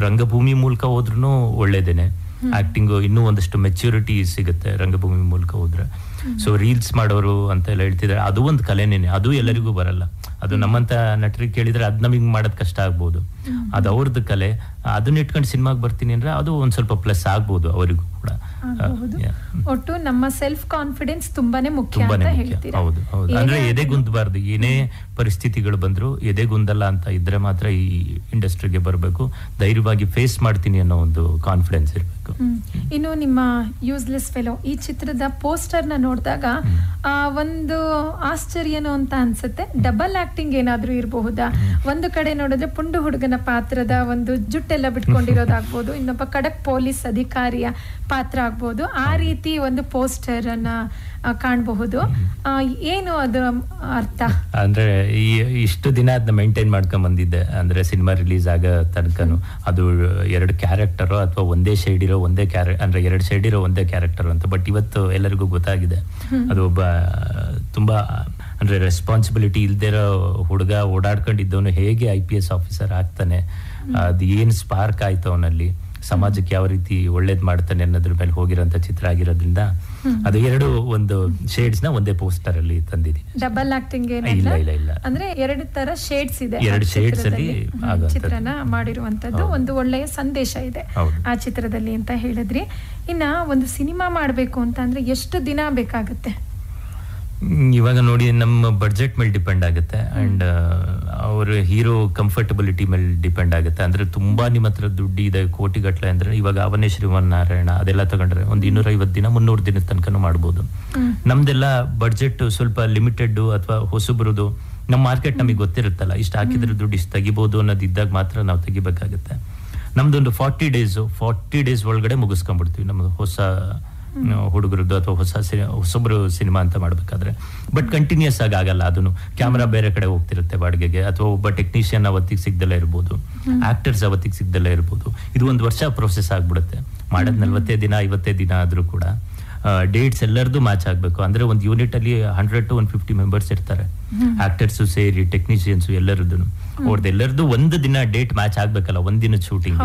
ರಂಗಭೂಮಿ ಮೂಲಕ ಹೋದ್ರೂ ಒಳ್ಳೇದೇನೆ. ಆಕ್ಟಿಂಗ್ ಇನ್ನೂ ಒಂದಷ್ಟು ಮೆಚ್ಯೂರಿಟಿ ಸಿಗುತ್ತೆ ರಂಗಭೂಮಿ ಮೂಲಕ ಹೋದ್ರೆ. ಸೊ ರೀಲ್ಸ್ ಮಾಡೋರು ಅಂತ ಎಲ್ಲ ಹೇಳ್ತಿದ್ದಾರೆ, ಅದು ಒಂದು ಕಲೆನೇನೆ. ಅದು ಎಲ್ಲರಿಗೂ ಬರಲ್ಲ. ಅದು ನಮ್ಮಂತ ನಟರಿಗೆ ಕೇಳಿದ್ರೆ ಅದ್ ನಮಗೆ ಮಾಡೋದ್ ಕಷ್ಟ ಆಗ್ಬೋದು. ಅದು ಅವ್ರದ್ದು ಕಲೆ. ಅದನ್ನ ಇಟ್ಕೊಂಡು ಸಿನಿಮಾಗೆ ಬರ್ತೀನಿ ಅಂದ್ರೆ ಅದು ಒಂದ್ ಸ್ವಲ್ಪ ಪ್ಲಸ್ ಆಗ್ಬೋದು ಅವರಿಗೂ ಕೂಡ. ಒಟ್ಟು ನಮ್ಮ ಸೆಲ್ಫ್ ಕಾನ್ಫಿಡೆನ್ಸ್ ತುಂಬಾನೇ ಮುಖ್ಯ ಅಂತ ಹೇಳ್ತೀರಾ? ಹೌದು. ಅಂದ್ರೆ ಎದೆಗುಂದಬಾರ್ದು. ಏನೇ ಪರಿಸ್ಥಿತಿಗಳು ಬಂದ್ರು ಎದೆಗುಂದಲ್ಲ ಅಂತ ಇದ್ರೆ ಮಾತ್ರ ಈ ಇಂಡಸ್ಟ್ರಿಗೆ ಬರಬೇಕು. ಧೈರ್ಯವಾಗಿ ಫೇಸ್ ಮಾಡ್ತೀನಿ ಅನ್ನೋ ಒಂದು ಕಾನ್ಫಿಡೆನ್ಸ್ ಇರಬೇಕು. ಇನ್ನು ನಿಮ್ಮ ಯೂಸ್ಲೆಸ್ ಫೆಲೋ ಈ ಚಿತ್ರದ ಪೋಸ್ಟರ್ ನ ನೋಡಿದಾಗ ಒಂದು ಆಶ್ಚರ್ಯನೋ ಅಂತ ಅನ್ಸುತ್ತೆ. ಡಬಲ್ ಆಕ್ಟಿಂಗ್ ಏನಾದ್ರೂ ಇರಬಹುದಾ? ಒಂದು ಕಡೆ ನೋಡಿದ್ರೆ ಪುಂಡು ಹುಡುಗನ ಪಾತ್ರದ ಒಂದು ಜುಟ್ಟೆಲ್ಲ ಬಿಟ್ಕೊಂಡಿರೋದಾಗ್ಬೋದು, ಇನ್ನೊಬ್ಬ ಖಡಕ್ ಪೊಲೀಸ್ ಅಧಿಕಾರಿಯ ಪಾತ್ರ ಆಗ್ಬೋದು. ಆ ರೀತಿ ಒಂದು ಪೋಸ್ಟರ್ ಅನ್ನ ಕಾಣಬಹುದು. ಏನು ಅದರ ಅರ್ಥ? ಅಂದ್ರೆ ಇಷ್ಟು ದಿನ ಅದನ್ನ ಮೇಂಟೈನ್ ಮಾಡ್ಕೊಂಡ್ ಬಂದಿದ್ದೆ. ಅಂದ್ರೆ ಸಿನಿಮಾ ರಿಲೀಸ್ ಆಗ ತನಕನು ಅದು 2 ಕ್ಯಾರೆಕ್ಟರ್ ಅಥವಾ ಒಂದೇ ಶೇಡ್ ಇರೋ ಒಂದೇ ಅಂದ್ರೆ 2 ಶೇಡ್ ಇರೋ ಒಂದೇ ಕ್ಯಾರೆಕ್ಟರ್ ಅಂತ. ಬಟ್ ಇವತ್ತು ಎಲ್ಲರಿಗೂ ಗೊತ್ತಾಗಿದೆ ಅದು ಒಬ್ಬ ತುಂಬಾ ಅಂದ್ರೆ ರೆಸ್ಪಾನ್ಸಿಬಿಲಿಟಿ ಇಲ್ದಿರೋ ಹುಡುಗ ಓಡಾಡ್ಕೊಂಡಿದ್ದವನು ಹೇಗೆ IPS ಆಫೀಸರ್ ಆಗ್ತಾನೆ, ಅದು ಏನ್ ಸ್ಪಾರ್ಕ್ ಆಯ್ತು ಅವನಲ್ಲಿ. ಸಮಾಜಕ್ಕೆ ಯಾವ ರೀತಿ ಒಳ್ಳೇದ್ ಮಾಡ್ತಾನೆ ಅನ್ನೋದ್ರ ಮೇಲೆ ಹೋಗಿರೋಂಥ ಚಿತ್ರ ಆಗಿರೋದ್ರಿಂದ ಅದು ಎರಡು ಒಂದು ಶೇಡ್ಸ್ ನ ಒಂದೇ ಪೋಸ್ಟರ್ ಅಲ್ಲಿ ತಂದಿದ್ದೀನಿ. ಡಬಲ್ ಆಕ್ಟಿಂಗ್ ಇಲ್ಲ ಅಂದ್ರೆ ಎರಡು ತರ ಶೇಡ್ಸ್ ಇದೆ, ಎರಡು ಶೇಡ್ಸ್ ಅಲ್ಲಿ ಚಿತ್ರನ ಮಾಡಿರುವಂತದ್ದು. ಒಂದು ಒಳ್ಳೆಯ ಸಂದೇಶ ಇದೆ ಆ ಚಿತ್ರದಲ್ಲಿ ಅಂತ ಹೇಳಿದ್ರಿ. ಇನ್ನ ಒಂದು ಸಿನಿಮಾ ಮಾಡ್ಬೇಕು ಅಂತ ಅಂದ್ರೆ ಎಷ್ಟು ದಿನ ಬೇಕಾಗುತ್ತೆ? ಇವಾಗ ನೋಡಿ, ನಮ್ಮ ಬಡ್ಜೆಟ್ ಮೇಲೆ ಡಿಪೆಂಡ್ ಆಗುತ್ತೆ ಅಂಡ್ ಅವ್ರ ಹೀರೋ ಕಂಫರ್ಟಬಿಲಿಟಿ ಮೇಲೆ ಡಿಪೆಂಡ್ ಆಗುತ್ತೆ. ಅಂದ್ರೆ ತುಂಬಾ ನಿಮ್ಮ ಹತ್ರ ದುಡ್ಡು ಇದೆ, ಕೋಟಿಗಟ್ಟಲೆ ಅಂದ್ರೆ ಇವಾಗ ಅವನೇ ಶ್ರೀಮನ್ನಾರಾಯಣ ಅದೆಲ್ಲ ತಗೊಂಡ್ರೆ ಒಂದು 250 ದಿನ 300 ದಿನದ ತನಕನೂ ಮಾಡ್ಬೋದು. ನಮ್ದೆಲ್ಲ ಬಡ್ಜೆಟ್ ಸ್ವಲ್ಪ ಲಿಮಿಟೆಡ್ ಅಥವಾ ಹೊಸಬ್ರದು, ನಮ್ಮ ಮಾರ್ಕೆಟ್ ನಮಗೆ ಗೊತ್ತಿರುತ್ತಲ್ಲ, ಇಷ್ಟು ಹಾಕಿದ್ರೆ ದುಡ್ಡು ಇಷ್ಟು ತೆಗಿಬಹುದು ಅನ್ನೋದು ಇದ್ದಾಗ ಮಾತ್ರ ನಾವು ತೆಗಿಬೇಕಾಗುತ್ತೆ. ನಮ್ದೊಂದು 40 ಡೇಸ್ ಒಳಗಡೆ ಮುಗಿಸ್ಕೊಂಡ್ಬಿಡ್ತೀವಿ ನಮ್ದು ಹೊಸ ಹುಡುಗರದ್ದು ಅಥವಾ ಹೊಸೊಬ್ರು ಸಿನಿಮಾ ಅಂತ ಮಾಡ್ಬೇಕಾದ್ರೆ. ಬಟ್ ಕಂಟಿನ್ಯೂಸ್ ಆಗಿ ಆಗಲ್ಲ, ಅದನ್ನು ಕ್ಯಾಮ್ರಾ ಬೇರೆ ಕಡೆ ಹೋಗ್ತಿರುತ್ತೆ ಬಾಡಿಗೆಗೆ, ಅಥವಾ ಒಬ್ಬ ಟೆಕ್ನಿಷಿಯನ್ ಅವತ್ತಿಗೆ ಸಿಗ್ದಲ್ಲೇ ಇರ್ಬೋದು, ಆಕ್ಟರ್ಸ್ ಅವತ್ತಿಗೆ ಸಿಗ್ದಲ್ಲೇ ಇರ್ಬೋದು. ಇದು 1 ವರ್ಷ ಪ್ರೋಸೆಸ್ ಆಗ್ಬಿಡುತ್ತೆ. ಮಾಡೋದ್ 45 ದಿನ 55 ದಿನ ಆದ್ರೂ ಕೂಡ ಡೇಟ್ಸ್ ಎಲ್ಲರದು ಮ್ಯಾಚ್ ಆಗ್ಬೇಕು. ಅಂದ್ರೆ ಒಂದು ಯೂನಿಟ್ ಅಲ್ಲಿ 100 to 150 ಮೆಂಬರ್ಸ್ ಇರ್ತಾರೆ, ಆಕ್ಟರ್ಸ್ ಸೇರಿ ಟೆಕ್ನಿಷಿಯನ್ಸ್ ಎಲ್ಲರದ್ದು. ಅವ್ರದ್ದೆಲ್ಲರದು ಒಂದು ದಿನ ಡೇಟ್ ಮ್ಯಾಚ್ ಆಗ್ಬೇಕಲ್ಲ, ಒಂದಿನ ಶೂಟಿಂಗ್,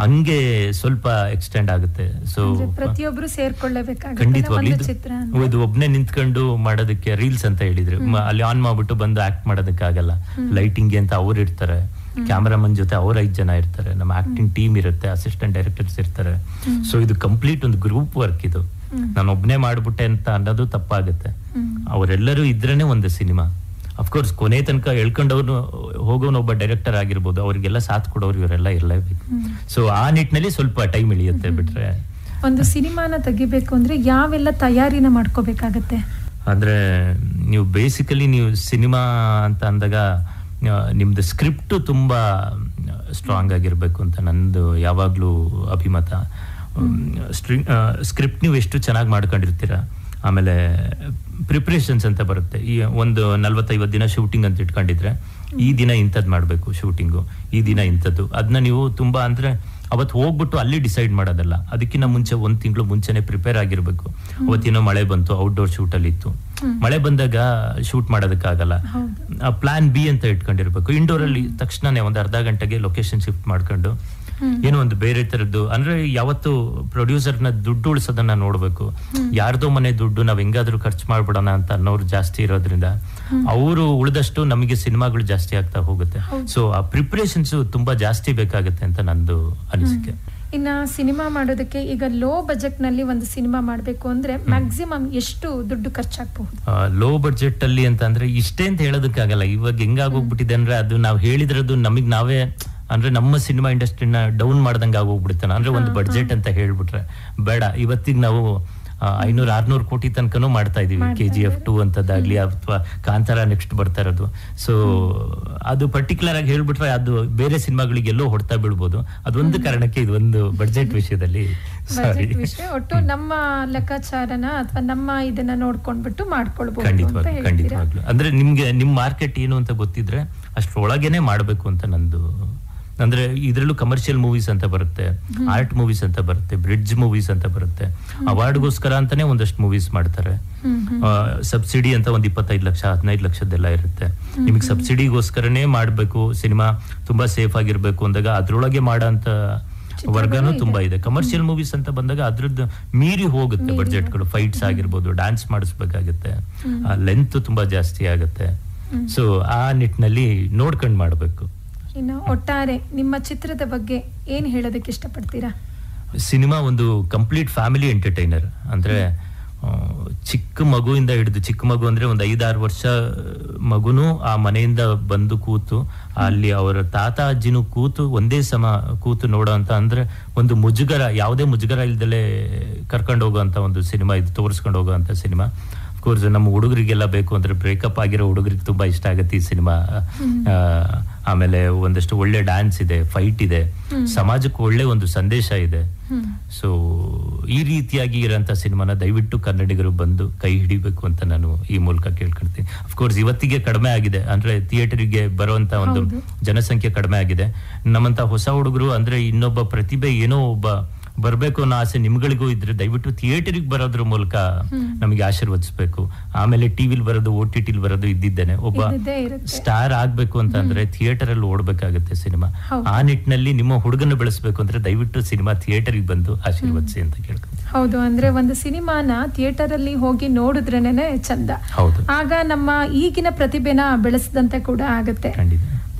ಹಂಗೆ ಸ್ವಲ್ಪ ಎಕ್ಸ್ಟೆಂಡ್ ಆಗುತ್ತೆ. ಸೊ ಪ್ರತಿಯೊಬ್ರು ಸೇರ್ಕೊಳ್ಳೇಬೇಕಾಗುತ್ತೆ. ಖಂಡಿತವಾಗ್ಲೂ ಇದು ಒಬ್ನೇ ನಿಂತ್ಕೊಂಡು ಮಾಡೋದಕ್ಕೆ ರೀಲ್ಸ್ ಅಂತ ಹೇಳಿದ್ರು, ಅಲ್ಲಿ ಆನ್ ಮಾಡ್ಬಿಟ್ಟು ಬಂದು ಆಕ್ಟ್ ಮಾಡೋದಕ್ಕೆ ಆಗಲ್ಲ. ಲೈಟಿಂಗ್ ಅಂತ ಅವ್ರು ಇರ್ತಾರೆ, ಕ್ಯಾಮರಾಮನ್ ಜೊತೆ ಅವ್ರ 5 ಜನ ಇರ್ತಾರೆ, ನಮ್ಮ ಆಕ್ಟಿಂಗ್ ಟೀಮ್ ಇರುತ್ತೆ, ಅಸಿಸ್ಟೆಂಟ್ ಡೈರೆಕ್ಟರ್ಸ್ ಇರ್ತಾರೆ. ಸೊ ಇದು ಕಂಪ್ಲೀಟ್ ಒಂದು ಗ್ರೂಪ್ ವರ್ಕ್. ಇದು ನಾನು ಒಬ್ನೇ ಮಾಡ್ಬಿಟ್ಟೆ ಅಂತ ಅನ್ನೋದು ತಪ್ಪಾಗುತ್ತೆ. ಅವರೆಲ್ಲರೂ ಇದ್ರೇನೆ ಒಂದು ಸಿನಿಮಾ. ಅಫ್ಕೋರ್ಸ್ ಕೊನೆ ತನಕ ಎಳ್ಕೊಂಡವ್ರು ಹೋಗೋನು ಒಬ್ಬ ಡೈರೆಕ್ಟರ್ ಆಗಿರ್ಬೋದು, ಅವ್ರಿಗೆಲ್ಲ ಸಾಥ್ ಕೊಡೋರು ಇವರೆಲ್ಲ ಇರಲೇಬೇಕು. ಸೊ ಆ ನಿಟ್ಟಿನಲ್ಲಿ ಸ್ವಲ್ಪ ಟೈಮ್ ಇಳಿಯುತ್ತೆ. ಬಿಟ್ರೆ ಒಂದು ಸಿನಿಮಾನ ತೆಗಿಬೇಕು ಅಂದ್ರೆ ಯಾವೆಲ್ಲ ತಯಾರಿನ ಮಾಡ್ಕೋಬೇಕಾಗತ್ತೆ? ಅಂದ್ರೆ ನೀವು ಬೇಸಿಕಲಿ ನೀವು ಸಿನಿಮಾ ಅಂತ ಅಂದಾಗ ನಿಮ್ದು ಸ್ಕ್ರಿಪ್ಟ್ ತುಂಬಾ ಸ್ಟ್ರಾಂಗ್ ಆಗಿರ್ಬೇಕು ಅಂತ ನಂದು ಯಾವಾಗ್ಲೂ ಅಭಿಮತ. ಸ್ಕ್ರಿಪ್ಟ್ ನೀವು ಎಷ್ಟು ಚೆನ್ನಾಗಿ ಮಾಡ್ಕೊಂಡಿರ್ತೀರಾ, ಆಮೇಲೆ ಪ್ರಿಪ್ರೇಷನ್ಸ್ ಅಂತ ಬರುತ್ತೆ. ಈ ಒಂದು 40-50 ದಿನ ಶೂಟಿಂಗ್ ಅಂತ ಇಟ್ಕೊಂಡಿದ್ರೆ, ಈ ದಿನ ಇಂಥದ್ದು ಮಾಡಬೇಕು ಶೂಟಿಂಗು, ಈ ದಿನ ಇಂಥದ್ದು, ಅದನ್ನ ನೀವು ತುಂಬಾ ಅಂದ್ರೆ ಅವತ್ತು ಹೋಗ್ಬಿಟ್ಟು ಅಲ್ಲಿ ಡಿಸೈಡ್ ಮಾಡೋದಲ್ಲ, ಅದಕ್ಕಿಂತ ಮುಂಚೆ 1 ತಿಂಗಳು ಮುಂಚೆನೆ ಪ್ರಿಪೇರ್ ಆಗಿರ್ಬೇಕು. ಅವತ್ತೇನೋ ಮಳೆ ಬಂತು, ಔಟ್ಡೋರ್ ಶೂಟ್ ಅಲ್ಲಿ ಇತ್ತು, ಮಳೆ ಬಂದಾಗ ಶೂಟ್ ಮಾಡೋದಕ್ಕಾಗಲ್ಲ, ಪ್ಲಾನ್ ಬಿ ಅಂತ ಇಟ್ಕೊಂಡಿರ್ಬೇಕು. ಇಂಡೋರ್ ಅಲ್ಲಿ ತಕ್ಷಣನೇ ಒಂದು ಅರ್ಧ ಗಂಟೆಗೆ ಲೊಕೇಶನ್ ಶಿಫ್ಟ್ ಮಾಡ್ಕೊಂಡು ಏನೋ ಒಂದು ಬೇರೆ ತರದ್ದು. ಅಂದ್ರೆ ಯಾವತ್ತು ಪ್ರೊಡ್ಯೂಸರ್ನ ದುಡ್ಡು ಉಳಿಸೋದನ್ನ ನೋಡ್ಬೇಕು. ಯಾರ್ದೋ ಮನೆ ದುಡ್ಡು ನಾವ್ ಹೆಂಗಾದ್ರೂ ಖರ್ಚು ಮಾಡ್ಬಿಡೋಣ ಅಂತ ಅನ್ನೋರು ಜಾಸ್ತಿ ಇರೋದ್ರಿಂದ ಅವರು ಉಳಿದಷ್ಟು ನಮಗೆ ಸಿನಿಮಾಗಳು ಜಾಸ್ತಿ ಆಗ್ತಾ ಹೋಗುತ್ತೆ. ಸೊ ಆ ಪ್ರಿಪರೇಷನ್ಸ್ ತುಂಬಾ ಜಾಸ್ತಿ ಬೇಕಾಗುತ್ತೆ ಅಂತ ನಂದು ಅನಿಸಿಕೆ. ಇನ್ನ ಸಿನಿಮಾ ಮಾಡೋದಕ್ಕೆ ಈಗ ಲೋ ಬಜೆಟ್ ನಲ್ಲಿ ಒಂದು ಸಿನಿಮಾ ಮಾಡ್ಬೇಕು ಅಂದ್ರೆ ಮ್ಯಾಕ್ಸಿಮಮ್ ಎಷ್ಟು ದುಡ್ಡು ಖರ್ಚಾಗಬಹುದು? ಲೋ ಬಜೆಟ್ ಅಲ್ಲಿ ಅಂತ ಅಂದ್ರೆ ಇಷ್ಟೇ ಅಂತ ಹೇಳೋದಕ್ಕಾಗಲ್ಲ. ಇವಾಗ ಹೆಂಗಾಗೋಗ್ಬಿಟ್ಟಿದೆ ಅಂದ್ರೆ ಅದು ನಾವ್ ಹೇಳಿದ್ರದ್ದು ನಮಗ್ ನಾವೇ ಅಂದ್ರೆ ನಮ್ಮ ಸಿನಿಮಾ ಇಂಡಸ್ಟ್ರಿನ ಡೌನ್ ಮಾಡ್ದಂಗೆ ಆಗೋಗ್ಬಿಡ್ತಾನೆ. ಅಂದ್ರೆ ಒಂದು ಬಡ್ಜೆಟ್ ಅಂತ ಹೇಳ್ಬಿಟ್ರೆ ಬೇಡ. ಇವತ್ತಿಗೆ ನಾವು 500-600 ಕೋಟಿ ತನಕನೂ ಮಾಡ್ತಾ ಇದೀವಿ. KGF 2 ಅಂತದಾಗ್ಲಿ ಅಥವಾ ಕಾಂತಾರ ನೆಕ್ಸ್ಟ್ ಬರ್ತಾ ಇರೋದು. ಸೊ ಅದು ಪರ್ಟಿಕ್ಯುಲರ್ ಆಗಿ ಹೇಳ್ಬಿಟ್ರೆ ಅದು ಬೇರೆ ಸಿನಿಮಾಗಳಿಗೆ ಎಲ್ಲೋ ಹೊಡ್ತಾ ಬಿಡ್ಬೋದು. ಅದೊಂದು ಕಾರಣಕ್ಕೆ ಇದೊಂದು ಬಡ್ಜೆಟ್ ವಿಷಯದಲ್ಲಿ ಒಟ್ಟು ನಮ್ಮ ಲೆಕ್ಕಾಚಾರನ ಅಥವಾ ನಮ್ಮ ಇದನ್ನ ನೋಡ್ಕೊಂಡ್ಬಿಟ್ಟು ಮಾಡ್ಕೊಳ್ಬಹುದು. ಖಂಡಿತವಾಗ್ಲು ಅಂದ್ರೆ ನಿಮ್ಗೆ ನಿಮ್ ಮಾರ್ಕೆಟ್ ಏನು ಅಂತ ಗೊತ್ತಿದ್ರೆ ಅಷ್ಟ್ರೊಳಗೇನೆ ಮಾಡ್ಬೇಕು ಅಂತ ನಂದು. ಅಂದ್ರೆ ಇದ್ರಲ್ಲೂ ಕಮರ್ಷಿಯಲ್ ಮೂವೀಸ್ ಅಂತ ಬರುತ್ತೆ, ಆರ್ಟ್ ಮೂವೀಸ್ ಅಂತ ಬರುತ್ತೆ, ಬ್ರಿಡ್ಜ್ ಮೂವೀಸ್ ಅಂತ ಬರುತ್ತೆ. ಅವಾರ್ಡ್ಗೋಸ್ಕರ ಅಂತಾನೆ ಒಂದಷ್ಟು ಮೂವೀಸ್ ಮಾಡ್ತಾರೆ. ಸಬ್ಸಿಡಿ ಅಂತ ಒಂದು 25 ಲಕ್ಷ 15 ಲಕ್ಷದ್ದೆಲ್ಲ ಇರುತ್ತೆ. ನಿಮಗೆ ಸಬ್ಸಿಡಿಗೋಸ್ಕರನೇ ಮಾಡ್ಬೇಕು, ಸಿನಿಮಾ ತುಂಬಾ ಸೇಫ್ ಆಗಿರ್ಬೇಕು ಅಂದಾಗ ಅದ್ರೊಳಗೆ ಮಾಡೋಂತ ವರ್ಗನೂ ತುಂಬಾ ಇದೆ. ಕಮರ್ಷಿಯಲ್ ಮೂವೀಸ್ ಅಂತ ಬಂದಾಗ ಅದ್ರದ್ದು ಮೀರಿ ಹೋಗುತ್ತೆ ಬಡ್ಜೆಟ್ಗಳು. ಫೈಟ್ಸ್ ಆಗಿರ್ಬೋದು, ಡ್ಯಾನ್ಸ್ ಮಾಡಿಸ್ಬೇಕಾಗುತ್ತೆ, ಲೆಂತ್ ತುಂಬಾ ಜಾಸ್ತಿ ಆಗುತ್ತೆ. ಸೊ ಆ ನಿಟ್ಟಿನಲ್ಲಿ ನೋಡ್ಕೊಂಡು ಮಾಡ್ಬೇಕು. ಇನ್ನು ಒಟ್ಟಾರೆ ನಿಮ್ಮ ಚಿತ್ರದ ಬಗ್ಗೆ ಏನ್ ಹೇಳೋದಕ್ಕೆ ಇಷ್ಟಪಡ್ತೀರಾ? ಸಿನಿಮಾ ಒಂದು ಕಂಪ್ಲೀಟ್ ಫ್ಯಾಮಿಲಿ ಎಂಟರ್ಟೈನರ್. ಅಂದ್ರೆ ಚಿಕ್ಕ ಮಗುವಿಂದ ಹಿಡಿದು, ಚಿಕ್ಕ ಮಗು ಅಂದ್ರೆ ಒಂದು 5-6 ವರ್ಷ ಮಗುನು ಆ ಮನೆಯಿಂದ ಬಂದು ಕೂತು ಅಲ್ಲಿ ಅವರ ತಾತ ಅಜ್ಜಿನೂ ಕೂತು ಒಂದೇ ಸಮ ಕೂತು ನೋಡೋ ಅಂತ, ಅಂದ್ರೆ ಒಂದು ಮುಜುಗರ, ಯಾವುದೇ ಮುಜುಗರ ಇಲ್ದಲೆ ಕರ್ಕೊಂಡು ಹೋಗುವಂತ ಒಂದು ಸಿನಿಮಾ ಇದು, ತೋರಿಸ್ಕೊಂಡು ಹೋಗುವಂತ ಸಿನಿಮಾ. ಕೋರ್ಸ್ ನಮ್ಮ ಹುಡುಗರಿಗೆಲ್ಲ ಬೇಕು ಅಂದ್ರೆ ಬ್ರೇಕಪ್ ಆಗಿರೋ ಹುಡುಗರಿಗೆ ತುಂಬಾ ಇಷ್ಟ ಆಗುತ್ತೆ ಈ ಸಿನಿಮಾ. ಆಮೇಲೆ ಒಂದಷ್ಟು ಒಳ್ಳೆ ಡ್ಯಾನ್ಸ್ ಇದೆ, ಫೈಟ್ ಇದೆ, ಸಮಾಜಕ್ಕೆ ಒಳ್ಳೆ ಒಂದು ಸಂದೇಶ ಇದೆ. ಸೊ ಈ ರೀತಿಯಾಗಿ ಇರೋಂಥ ಸಿನಿಮಾನ ದಯವಿಟ್ಟು ಕನ್ನಡಿಗರು ಬಂದು ಕೈ ಹಿಡಿಬೇಕು ಅಂತ ನಾನು ಈ ಮೂಲಕ ಕೇಳ್ಕೊಳ್ತೀನಿ. ಅಫ್ಕೋರ್ಸ್ ಇವತ್ತಿಗೆ ಕಡಿಮೆ ಆಗಿದೆ, ಅಂದ್ರೆ ಥಿಯೇಟರಿಗೆ ಬರುವಂತ ಒಂದು ಜನಸಂಖ್ಯೆ ಕಡಿಮೆ ಆಗಿದೆ. ನಮ್ಮಂತ ಹೊಸ ಹುಡುಗರು ಅಂದ್ರೆ ಇನ್ನೊಬ್ಬ ಪ್ರತಿಭೆ ಏನೋ ಒಬ್ಬ ಬರ್ಬೇಕು ಅನ್ನೋ ಆಸೆ ನಿಮ್ಗಳಿಗೂ ಇದ್ರೆ ದಯವಿಟ್ಟು ಥಿಯೇಟರ್ಗೆ ಬರೋದ್ರ ಮೂಲಕ ನಮಗೆ ಆಶೀರ್ವದಿಸ್ಬೇಕು. ಆಮೇಲೆ ಟಿವಿಲ್ ಬರೋದು, OTT ಬರೋದು ಇದ್ದಿದ್ದೇನೆ. ಒಬ್ಬ ಸ್ಟಾರ್ ಆಗ್ಬೇಕು ಅಂತ ಅಂದ್ರೆ ಥಿಯೇಟರ್ ಅಲ್ಲಿ ಓಡ್ಬೇಕಾಗುತ್ತೆ ಸಿನಿಮಾ. ಆ ನಿಟ್ಟಿನಲ್ಲಿ ನಿಮ್ಮ ಹುಡುಗನ ಬೆಳೆಸ್ಬೇಕು ಅಂದ್ರೆ ದಯವಿಟ್ಟು ಸಿನಿಮಾ ಥಿಯೇಟರ್ಗೆ ಬಂದು ಆಶೀರ್ವದಿಸಿ ಅಂತ ಕೇಳ್ಕೊಂಡು. ಹೌದು, ಅಂದ್ರೆ ಒಂದು ಸಿನಿಮಾನ ಥಿಯೇಟರ್ ಅಲ್ಲಿ ಹೋಗಿ ನೋಡಿದ್ರೇನೆ ಚಂದ. ಆಗ ನಮ್ಮ ಈಗಿನ ಪ್ರತಿಭೆನ ಬೆಳೆಸಿದಂತೆ ಕೂಡ ಆಗುತ್ತೆ.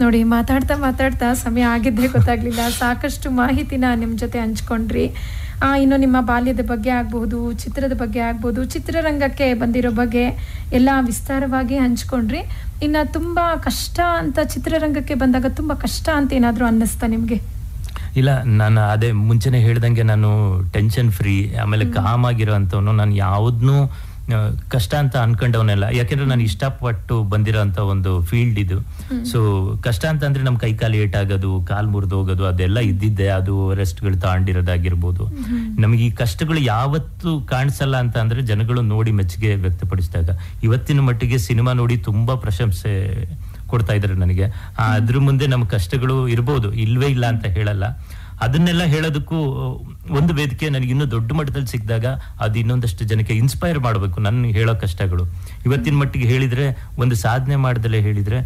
ನೋಡಿ, ಮಾತಾಡ್ತಾ ಸಮಯ ಆಗಿದ್ದೇ ಗೊತ್ತಾಗ್ಲಿಲ್ಲ. ಸಾಕಷ್ಟು ಮಾಹಿತಿನ ನಿಮ್ ಜೊತೆ ಹಂಚ್ಕೊಂಡ್ರಿ. ಇನ್ನು ನಿಮ್ಮ ಬಾಲ್ಯದ ಬಗ್ಗೆ ಆಗ್ಬಹುದು, ಚಿತ್ರದ ಬಗ್ಗೆ ಆಗ್ಬಹುದು, ಚಿತ್ರರಂಗಕ್ಕೆ ಬಂದಿರೋ ಬಗ್ಗೆ ಎಲ್ಲ ವಿಸ್ತಾರವಾಗಿ ಹಂಚ್ಕೊಂಡ್ರಿ. ಇನ್ನ ತುಂಬಾ ಕಷ್ಟ ಅಂತ, ಚಿತ್ರರಂಗಕ್ಕೆ ಬಂದಾಗ ತುಂಬಾ ಕಷ್ಟ ಅಂತ ಏನಾದ್ರು ಅನ್ನಿಸ್ತಾ ನಿಮ್ಗೆ? ಇಲ್ಲ, ನಾನು ಅದೇ ಮುಂಚೆನೆ ಹೇಳ್ದಂಗೆ ನಾನು ಟೆನ್ಷನ್ ಫ್ರೀ, ಆಮೇಲೆ ಕಾಮ್ ಆಗಿರೋ ಅಂತವನು. ನಾನು ಯಾವ್ದನ್ನೂ ಕಷ್ಟ ಅಂತ ಅನ್ಕೊಂಡವನೆಲ್ಲ. ಯಾಕೆಂದ್ರೆ ನಾನು ಇಷ್ಟಪಟ್ಟು ಬಂದಿರೋ ಅಂತ ಒಂದು ಫೀಲ್ಡ್ ಇದು. ಸೊ ಕಷ್ಟ ಅಂತ ಅಂದ್ರೆ ನಮ್ ಕೈ ಕಾಲು ಏಟಾಗೋದು, ಕಾಲ್ ಮುರಿದು ಹೋಗೋದು ಅದೆಲ್ಲ ಇದ್ದಿದ್ದೆ. ಅದು ರೆಸ್ಟ್ಗಳು ತಾಂಡಿರೋದಾಗಿರ್ಬೋದು. ನಮಗೆ ಈ ಕಷ್ಟಗಳು ಯಾವತ್ತು ಕಾಣಿಸಲ್ಲ ಅಂತ ಅಂದ್ರೆ ಜನಗಳು ನೋಡಿ ಮೆಚ್ಚುಗೆ ವ್ಯಕ್ತಪಡಿಸಿದಾಗ. ಇವತ್ತಿನ ಮಟ್ಟಿಗೆ ಸಿನಿಮಾ ನೋಡಿ ತುಂಬಾ ಪ್ರಶಂಸೆ ಕೊಡ್ತಾ ಇದ್ದಾರೆ ನನಗೆ. ಅದ್ರ ಮುಂದೆ ನಮ್ಮ ಕಷ್ಟಗಳು ಇರ್ಬೋದು, ಇಲ್ವೇ ಇಲ್ಲ ಅಂತ ಹೇಳಲ್ಲ. ಅದನ್ನೆಲ್ಲ ಹೇಳೋದಕ್ಕೂ ಒಂದು ವೇದಿಕೆ ನನಗೆ ಇನ್ನೂ ದೊಡ್ಡ ಮಟ್ಟದಲ್ಲಿ ಸಿಕ್ಕಿದಾಗ ಅದು ಇನ್ನೊಂದಷ್ಟು ಜನಕ್ಕೆ ಇನ್ಸ್ಪೈರ್ ಮಾಡಬೇಕು. ನನ್ನ ಹೇಳೋ ಕಷ್ಟಗಳು ಇವತ್ತಿನ ಮಟ್ಟಿಗೆ ಹೇಳಿದ್ರೆ, ಒಂದು ಸಾಧನೆ ಮಾಡ್ದಲೇ ಹೇಳಿದ್ರೆ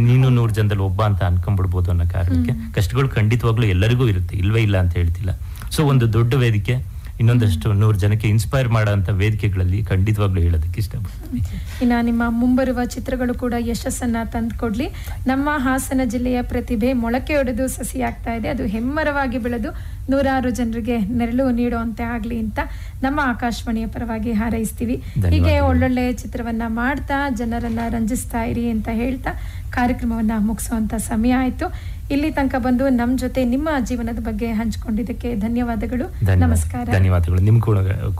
ನೀನು 100 ಜನದಲ್ಲಿ ಒಬ್ಬ ಅಂತ ಅನ್ಕೊಂಡ್ಬಿಡ್ಬೋದು ಅನ್ನೋ ಕಾರಣಕ್ಕೆ ಕಷ್ಟಗಳು ಖಂಡಿತವಾಗ್ಲೂ ಎಲ್ಲರಿಗೂ ಇರುತ್ತೆ, ಇಲ್ವೇ ಇಲ್ಲ ಅಂತ ಹೇಳ್ತಿಲ್ಲ. ಸೊ ಒಂದು ದೊಡ್ಡ ವೇದಿಕೆ ಇನ್ನೊಂದಷ್ಟು 100 ಜನಕ್ಕೆ ಇನ್ಸ್ಪೈರ್ ಮಾಡೋಂಥ ವೇದಿಕೆಗಳಲ್ಲಿ ಖಂಡಿತವಾಗ್ಲೂ ಹೇಳೋದಕ್ಕೆ ಇಷ್ಟಪಡ್ತೀನಿ. ಇನ್ನು ನಿಮ್ಮ ಮುಂಬರುವ ಚಿತ್ರಗಳು ಕೂಡ ಯಶಸ್ಸನ್ನ ತಂದುಕೊಡ್ಲಿ. ನಮ್ಮ ಹಾಸನ ಜಿಲ್ಲೆಯ ಪ್ರತಿಭೆ ಮೊಳಕೆ ಒಡೆದು ಸಸಿ ಆಗ್ತಾ ಇದೆ. ಅದು ಹೆಮ್ಮರವಾಗಿ ಬೆಳೆದು 100 ಜನರಿಗೆ ನೆರಳು ನೀಡುವಂತೆ ಆಗ್ಲಿ ಅಂತ ನಮ್ಮ ಆಕಾಶವಾಣಿಯ ಪರವಾಗಿ ಹಾರೈಸ್ತೀವಿ. ಹೀಗೆ ಒಳ್ಳೊಳ್ಳೆ ಚಿತ್ರವನ್ನ ಮಾಡ್ತಾ ಜನರನ್ನ ರಂಜಿಸ್ತಾ ಇರಿ ಅಂತ ಹೇಳ್ತಾ ಕಾರ್ಯಕ್ರಮವನ್ನ ಮುಗಿಸುವಂತ ಸಮಯ ಆಯ್ತು. ಇಲ್ಲಿ ತನಕ ಬಂದು ನಮ್ ಜೊತೆ ನಿಮ್ಮ ಜೀವನದ ಬಗ್ಗೆ ಹಂಚಿಕೊಂಡಿದ್ದಕ್ಕೆ ಧನ್ಯವಾದಗಳು. ನಮಸ್ಕಾರ. ಧನ್ಯವಾದಗಳು. ನಿಮ್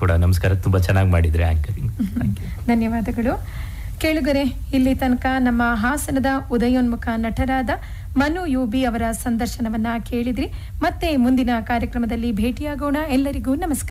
ಕೂಡ ನಮಸ್ಕಾರ. ತುಂಬಾ ಚೆನ್ನಾಗಿ ಮಾಡಿದ್ರೆ ಆಂಕರಿಂಗ್. ಧನ್ಯವಾದಗಳು. ಕೇಳುಗರೆ, ಇಲ್ಲಿ ತನಕ ನಮ್ಮ ಹಾಸನದ ಉದಯೋನ್ಮುಖ ನಟರಾದ ಮನು UB ಅವರ ಸಂದರ್ಶನವನ್ನ ಕೇಳಿದ್ರಿ. ಮತ್ತೆ ಮುಂದಿನ ಕಾರ್ಯಕ್ರಮದಲ್ಲಿ ಭೇಟಿಯಾಗೋಣ. ಎಲ್ಲರಿಗೂ ನಮಸ್ಕಾರ.